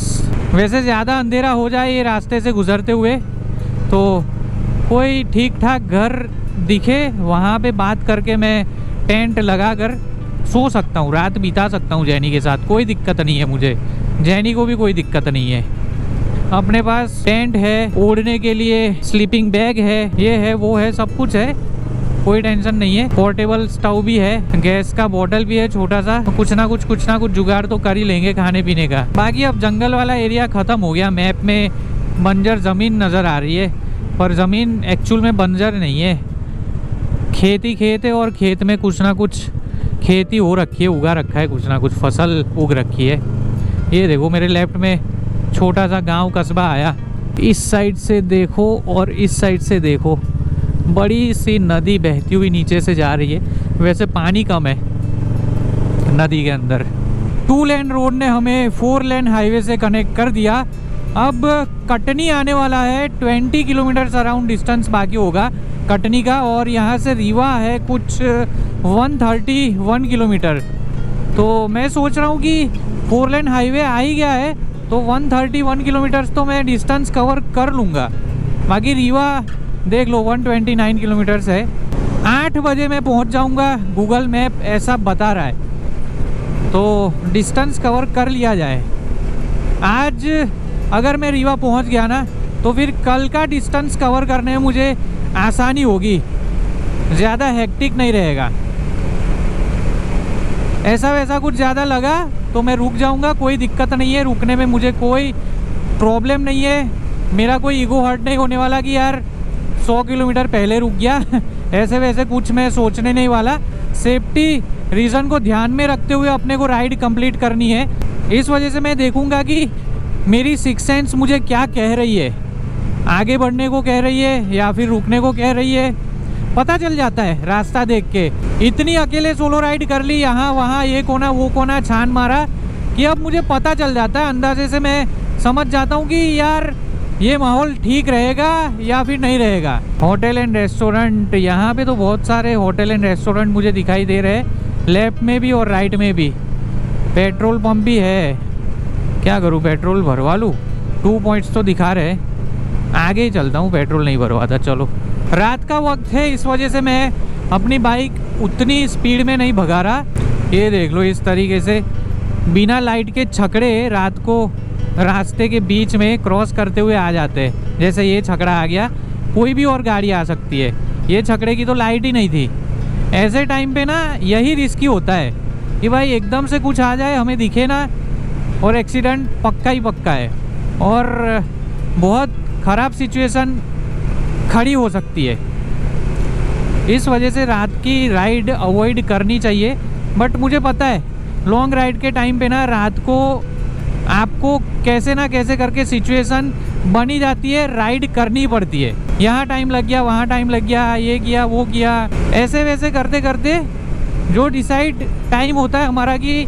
S4: वैसे ज़्यादा अंधेरा हो जाए ये रास्ते से गुजरते हुए तो कोई ठीक ठाक घर दिखे, वहाँ पे बात करके मैं टेंट लगा कर सो सकता हूँ, रात बिता सकता हूँ जैनी के साथ, कोई दिक्कत नहीं है मुझे, जैनी को भी कोई दिक्कत नहीं है। अपने पास टेंट है, ओढ़ने के लिए स्लीपिंग बैग है, ये है वो है, सब कुछ है, कोई टेंशन नहीं है। पोर्टेबल स्टोव भी है, गैस का बॉटल भी है छोटा सा, कुछ ना कुछ जुगाड़ तो कर ही लेंगे खाने पीने का। बाकी अब जंगल वाला एरिया ख़त्म हो गया, मैप में बंजर ज़मीन नज़र आ रही है, पर ज़मीन एक्चुअल में बंजर नहीं है, खेत ही खेत है, और खेत में कुछ ना कुछ खेती हो रखी है, उगा रखा है, कुछ ना कुछ फसल उग रखी है। ये देखो मेरे लेफ्ट में छोटा सा गांव कस्बा आया, इस साइड से देखो और इस साइड से देखो, बड़ी सी नदी बहती हुई नीचे से जा रही है। वैसे पानी कम है नदी के अंदर। 2 लेन रोड ने हमें 4 लेन हाईवे से कनेक्ट कर दिया। अब कटनी आने वाला है, 20 किलोमीटर अराउंड डिस्टेंस बाकी होगा कटनी का, और यहाँ से रीवा है कुछ 131 किलोमीटर। तो मैं सोच रहा हूँ कि 4 लेन हाईवे आ ही गया है तो 131 किलोमीटर्स तो मैं डिस्टेंस कवर कर लूँगा। बाकी रीवा देख लो 129 किलोमीटर्स है। 8 बजे मैं पहुँच जाऊँगा, गूगल मैप ऐसा बता रहा है, तो डिस्टेंस कवर कर लिया जाए। आज अगर मैं रीवा पहुँच गया ना तो फिर कल का डिस्टेंस कवर करने में मुझे आसानी होगी, ज़्यादा हेक्टिक नहीं रहेगा। ऐसा वैसा कुछ ज़्यादा लगा तो मैं रुक जाऊंगा, कोई दिक्कत नहीं है, रुकने में मुझे कोई प्रॉब्लम नहीं है। मेरा कोई ईगो हर्ट नहीं होने वाला कि यार 100 किलोमीटर पहले रुक गया ऐसे वैसे कुछ मैं सोचने नहीं वाला। सेफ्टी रीज़न को ध्यान में रखते हुए अपने को राइड कंप्लीट करनी है। इस वजह से मैं देखूंगा कि मेरी सिक्स सेंस मुझे क्या कह रही है, आगे बढ़ने को कह रही है या फिर रुकने को कह रही है। पता चल जाता है रास्ता देख के। इतनी अकेले सोलो राइड कर ली, यहाँ वहाँ ये कोना वो कोना छान मारा कि अब मुझे पता चल जाता है, अंदाजे से मैं समझ जाता हूँ कि यार ये माहौल ठीक रहेगा या फिर नहीं रहेगा। होटल एंड रेस्टोरेंट, यहाँ पे तो बहुत सारे होटल एंड रेस्टोरेंट मुझे दिखाई दे रहे हैं, लेफ्ट में भी और राइट में भी। पेट्रोल पंप भी है, क्या करूँ पेट्रोल भरवा लूँ, 2 पॉइंट्स तो दिखा रहे हैं। आगे ही चलता हूँ, पेट्रोल नहीं भरवाता। चलो, रात का वक्त है, इस वजह से मैं अपनी बाइक उतनी स्पीड में नहीं भगा रहा। ये देख लो, इस तरीके से बिना लाइट के छकड़े रात को रास्ते के बीच में क्रॉस करते हुए आ जाते हैं। जैसे ये छकड़ा आ गया, कोई भी और गाड़ी आ सकती है, ये छकड़े की तो लाइट ही नहीं थी। ऐसे टाइम पे ना यही रिस्की होता है कि भाई एकदम से कुछ आ जाए, हमें दिखे ना, और एक्सीडेंट पक्का ही पक्का है और बहुत ख़राब सिचुएशन खड़ी हो सकती है। इस वजह से रात की राइड अवॉइड करनी चाहिए। बट मुझे पता है लॉन्ग राइड के टाइम पे ना रात को आपको कैसे ना कैसे करके सिचुएशन बनी जाती है, राइड करनी पड़ती है। यहाँ टाइम लग गया, वहाँ टाइम लग गया, ये किया वो किया, ऐसे वैसे करते करते जो डिसाइड टाइम होता है हमारा कि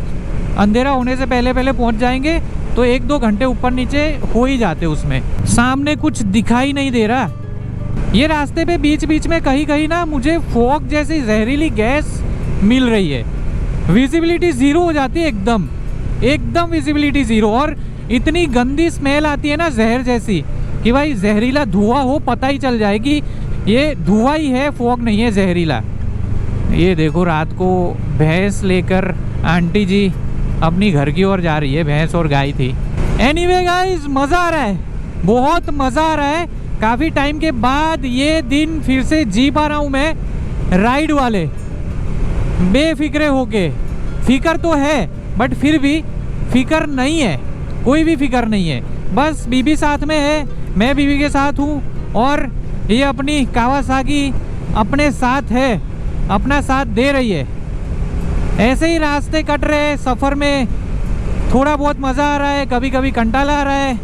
S4: अंधेरा होने से पहले पहले पहुँच जाएंगे, तो 1-2 घंटे ऊपर नीचे हो ही जाते उसमें। सामने कुछ दिखाई नहीं दे रहा। ये रास्ते पे बीच बीच में कहीं कहीं ना मुझे फॉग जैसी जहरीली गैस मिल रही है। विजिबिलिटी ज़ीरो हो जाती है, एकदम विजिबिलिटी ज़ीरो, और इतनी गंदी स्मेल आती है ना जहर जैसी कि भाई जहरीला धुआं हो पता ही चल जाए कि ये धुआं ही है, फॉग नहीं है जहरीला। ये देखो, रात को भैंस लेकर आंटी जी अपनी घर की ओर जा रही है, भैंस और गाय थी। एनीवे गाइस, मज़ा आ रहा है, बहुत मज़ा आ रहा है। काफ़ी टाइम के बाद ये दिन फिर से जी पा रहा हूँ मैं राइड वाले, बेफिक्रे होके। फिक्र तो है बट फिर भी फिक्र नहीं है, कोई भी फिक्र नहीं है। बस बीबी साथ में है, मैं बीबी के साथ हूँ, और ये अपनी कावासाकी अपने साथ है, अपना साथ दे रही है। ऐसे ही रास्ते कट रहे हैं, सफ़र में थोड़ा बहुत मज़ा आ रहा है, कभी कभी कंटाला आ रहा है,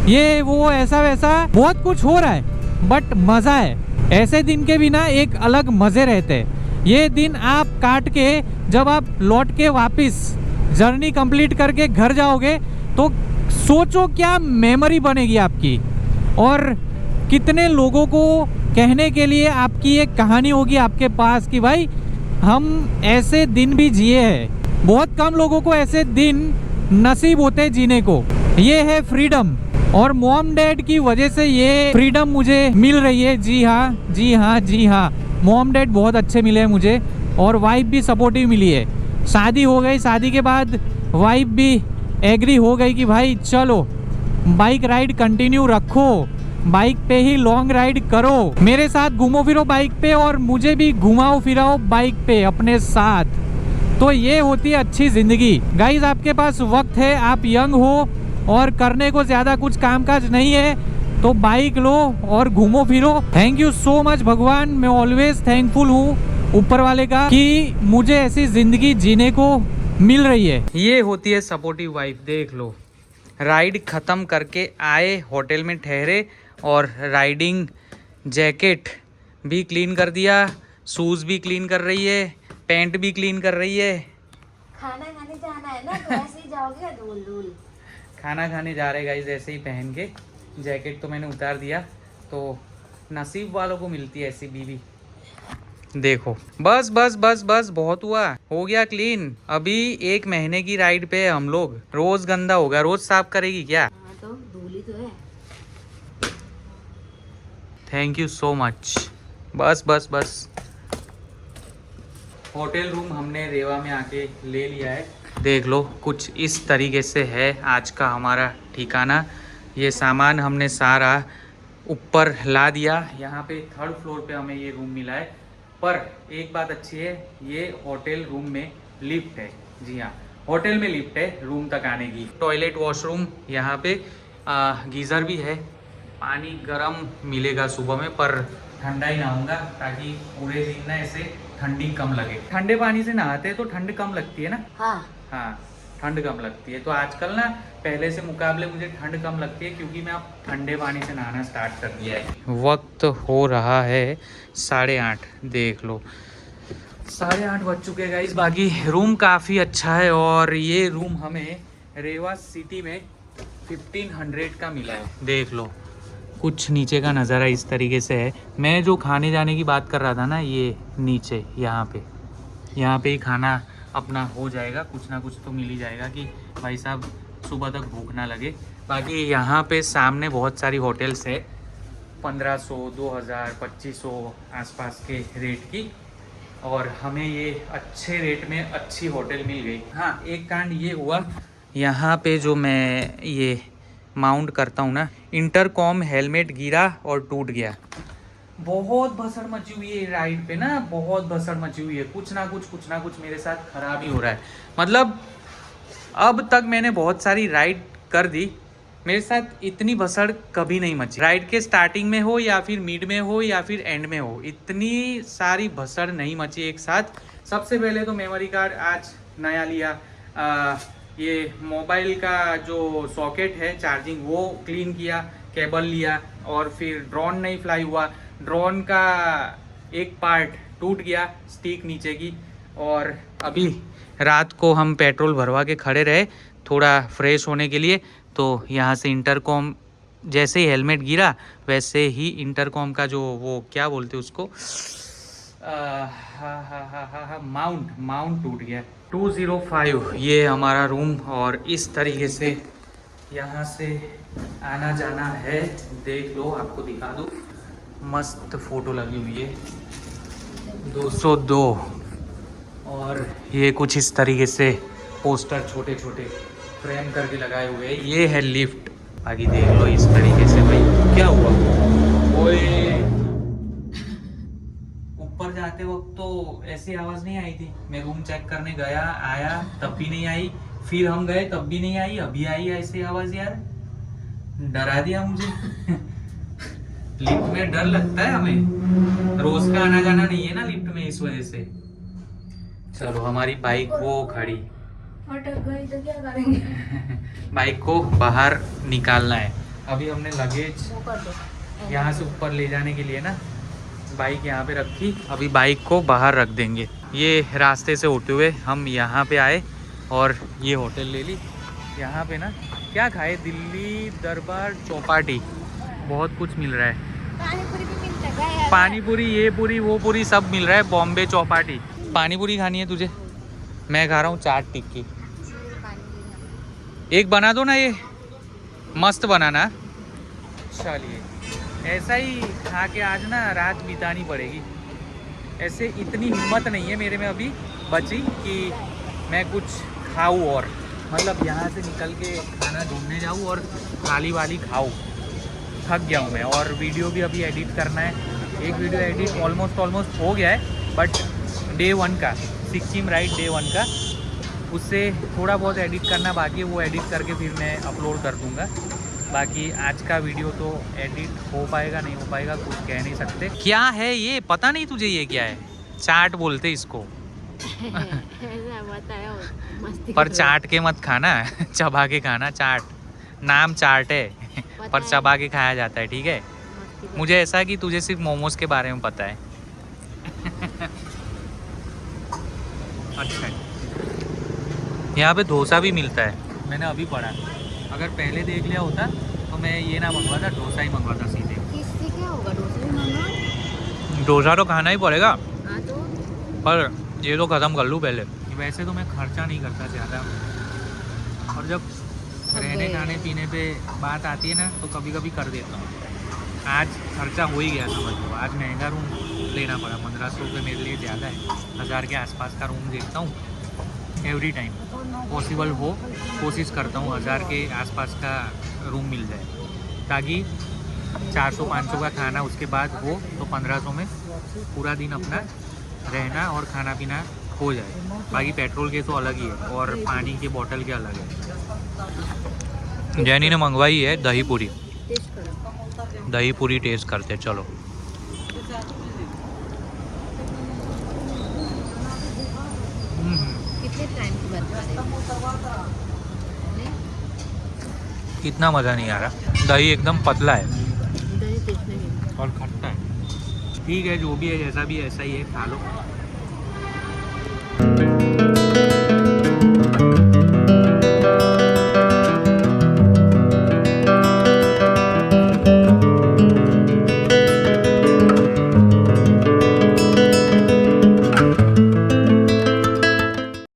S4: ये वो ऐसा वैसा बहुत कुछ हो रहा है, बट मज़ा है। ऐसे दिन के बिना एक अलग मज़े रहते हैं। ये दिन आप काट के जब आप लौट के वापस जर्नी कंप्लीट करके घर जाओगे तो सोचो क्या मेमोरी बनेगी आपकी, और कितने लोगों को कहने के लिए आपकी एक कहानी होगी आपके पास कि भाई हम ऐसे दिन भी जिए हैं। बहुत कम लोगों को ऐसे दिन नसीब होते जीने को। ये है फ्रीडम, और मॉम डैड की वजह से ये फ्रीडम मुझे मिल रही है। जी हाँ, जी हाँ, जी हाँ, मॉम डैड बहुत अच्छे मिले हैं मुझे, और वाइफ भी सपोर्टिव मिली है। शादी हो गई, शादी के बाद वाइफ भी एग्री हो गई कि भाई चलो बाइक राइड कंटिन्यू रखो, बाइक पे ही लॉन्ग राइड करो, मेरे साथ घूमो फिरो बाइक पे, और मुझे भी घुमाओ फिराओ बाइक पे अपने साथ। तो ये होती है अच्छी ज़िंदगी। गाइज, आपके पास वक्त है, आप यंग हो और करने को ज़्यादा कुछ कामकाज नहीं है, तो बाइक लो और घूमो फिरो। थैंक यू सो मच भगवान, मैं ऑलवेज थैंकफुल हूँ ऊपर वाले का कि मुझे ऐसी ज़िंदगी जीने को मिल रही है। ये होती है सपोर्टिव वाइफ। देख लो, राइड ख़त्म करके आए, होटल में ठहरे, और राइडिंग जैकेट भी क्लीन कर दिया, शूज़ भी क्लीन कर रही है, पैंट भी क्लीन कर रही है।
S2: खाना खाने जाना है ना, तो ऐसे ही जाओगे धूल धूल।
S1: खाना खाने जा रहे गाइस ऐसे ही पहन के। जैकेट तो मैंने उतार दिया, तो नसीब वालों को मिलती है ऐसी बीवी। देखो, बस बस बस बस, बहुत हुआ, हो गया क्लीन। अभी 1 महीने की राइड पे है हम लोग। रोज गंदा होगा, रोज साफ करेगी क्या?
S2: हाँ, तो धूल ही तो है।
S1: Thank you so much. बस बस बस। होटल रूम हमने रेवा में आके ले लिया है। देख लो, कुछ इस तरीके से है आज का हमारा ठिकाना। ये सामान हमने सारा ऊपर ला दिया। यहाँ पे 3rd फ्लोर पे हमें ये रूम मिला है। पर एक बात अच्छी है, ये होटल रूम में लिफ्ट है। जी हाँ, होटल में लिफ्ट है रूम तक आने की। टॉयलेट वॉशरूम यहाँ पे, गीज़र भी है। पानी गर्म मिलेगा सुबह में, पर ठंडा ही नहाऊंगा ताकि पूरे दिन ना ऐसे ठंडी कम लगे। ठंडे पानी से नहाते हैं तो ठंड कम लगती है ना। हाँ, ठंड कम लगती है। तो आजकल ना पहले से मुकाबले मुझे ठंड कम लगती है, क्योंकि मैं अब ठंडे पानी से नहाना स्टार्ट कर दिया है। वक्त हो रहा है 8:30, देख लो 8:30 बज चुके हैं गाइस। बाकी रूम काफ़ी अच्छा है, और ये रूम हमें रेवा सिटी में 1500 का मिला है। देख लो कुछ नीचे का नज़ारा इस तरीके से है। मैं जो खाने जाने की बात कर रहा था ना, ये नीचे यहाँ पे ही खाना अपना हो जाएगा। कुछ ना कुछ तो मिल ही जाएगा कि भाई साहब सुबह तक भूख ना लगे। बाकी यहाँ पे सामने बहुत सारी होटल्स है, 1500, 2000, 2500 आसपास के रेट की, और हमें ये अच्छे रेट में अच्छी होटल मिल गई। हाँ, एक कांड ये हुआ, यहाँ पे जो मैं ये माउंट करता हूँ ना, इंटरकॉम हेलमेट गिरा और टूट गया। बहुत भसड़ मची हुई है राइड पे ना, बहुत भसड़ मची हुई है। कुछ ना कुछ मेरे साथ खराब ही हो रहा है। मतलब अब तक मैंने बहुत सारी राइड कर दी, मेरे साथ इतनी भसड़ कभी नहीं मची। राइड के स्टार्टिंग में हो या फिर मिड में हो या फिर एंड में हो, इतनी सारी भसड़ नहीं मची एक साथ। सबसे पहले तो मेमोरी कार्ड आज नया लिया, ये मोबाइल का जो सॉकेट है चार्जिंग वो क्लीन किया, केबल लिया, और फिर ड्रोन नहीं फ्लाई हुआ, ड्रोन का एक पार्ट टूट गया, स्टिक नीचे की। और अभी रात को हम पेट्रोल भरवा के खड़े रहे थोड़ा फ्रेश होने के लिए, तो यहाँ से इंटरकॉम, जैसे ही हेलमेट गिरा वैसे ही इंटरकॉम का जो वो क्या बोलते उसको, माउंट टूट गया। 205 ये हमारा रूम, और इस तरीके से यहाँ से आना जाना है। देख लो, आपको दिखा दो, मस्त फोटो लगी हुई है 202, और ये कुछ इस तरीके से पोस्टर छोटे छोटे फ्रेम करके लगाए हुए हैं। ये है लिफ्ट। आगे देख लो इस तरीके से। भाई क्या हुआ? ओए, ऊपर जाते वक्त तो ऐसी आवाज़ नहीं आई थी। मैं रूम चेक करने गया, आया तब भी नहीं आई, फिर हम गए तब भी नहीं आई, अभी आई ऐसी आवाज़। यार डरा दिया मुझे। लिफ्ट में डर लगता है हमें, रोज का आना जाना नहीं है ना लिफ्ट में, इस वजह से। चलो हमारी बाइक वो खड़ी,
S2: अटक गई तो क्या करेंगे?
S1: बाइक को बाहर निकालना है। अभी हमने लगेज
S2: वो कर दो।
S1: यहाँ से ऊपर ले जाने के लिए ना बाइक यहाँ पे रखी, अभी बाइक को बाहर रख देंगे। ये रास्ते से होते हुए हम यहाँ पे आए और ये होटल ले ली। यहाँ पे ना क्या खाए, दिल्ली दरबार चौपाटी, बहुत कुछ मिल रहा है।
S2: पानीपुरी भी मिलता है।
S1: पानी पूरी, ये पूरी, वो पूरी सब मिल रहा है। बॉम्बे चौपाटी। पानी पूरी खानी है तुझे? मैं खा रहा हूँ चाट टिक्की। एक बना दो ना, ये मस्त बनाना। चलिए, ऐसा ही खा के आज ना रात बितानी पड़ेगी। ऐसे इतनी हिम्मत नहीं है मेरे में अभी बची कि मैं कुछ खाऊं, और मतलब यहाँ से निकल के खाना ढूंढने जाऊँ और थाली वाली खाऊं। थक गया हूँ मैं, और वीडियो भी अभी एडिट करना है। एक वीडियो एडिट ऑलमोस्ट हो गया है, बट डे 1 का, सिक्किम राइड डे 1 का, उससे थोड़ा बहुत एडिट करना बाकी है। वो एडिट करके फिर मैं अपलोड कर दूँगा। बाकी आज का वीडियो तो एडिट हो पाएगा नहीं हो पाएगा, कुछ कह नहीं सकते। क्या है ये, पता नहीं तुझे ये क्या है? चाट बोलते इसको। पर चाट के मत खाना, चबा के खाना। चाट नाम चाट है, पर चबा के खाया जाता है, ठीक है? मुझे ऐसा है कि तुझे सिर्फ मोमोज के बारे में पता है। अच्छा, यहाँ पे डोसा भी मिलता है, मैंने अभी पढ़ा। अगर पहले देख लिया होता तो मैं ये ना मंगवाता, डोसा ही मंगवाता सीधे।
S2: इससे क्या होगा? डोसा भी मंगवाओ।
S1: डोसा तो खाना ही पड़ेगा,
S2: हाँ तो
S1: पर ये तो ख़त्म कर लूँ पहले। वैसे तो मैं खर्चा नहीं करता ज़्यादा, और जब रहने खाने पीने पे बात आती है ना तो कभी कभी कर देता हूँ। आज खर्चा हो ही गया समझ लो। आज महंगा रूम लेना पड़ा, 1500 रुपये मेरे लिए ज़्यादा है। 1000 के आसपास का रूम देखता हूँ एवरी टाइम, पॉसिबल हो कोशिश करता हूँ 1000 के आसपास का रूम मिल जाए, ताकि 400-500 का खाना उसके बाद हो तो 1500 में पूरा दिन अपना रहना और खाना पीना हो जाए। बाकी पेट्रोल के तो अलग ही है और पानी के बोतल के अलग है। जैनी ने मंगवाई है दही पूरी,
S2: टेस्ट करो।
S1: दही पूरी टेस्ट करते चलो।
S2: कितने टाइम की बात कर रहे हो?
S1: इतना मज़ा नहीं आ रहा, दही एकदम पतला है
S2: दही टेस्ट नहीं है।
S1: और खट्टा है। ठीक है, जो भी है जैसा भी है ऐसा ही है, खा लो।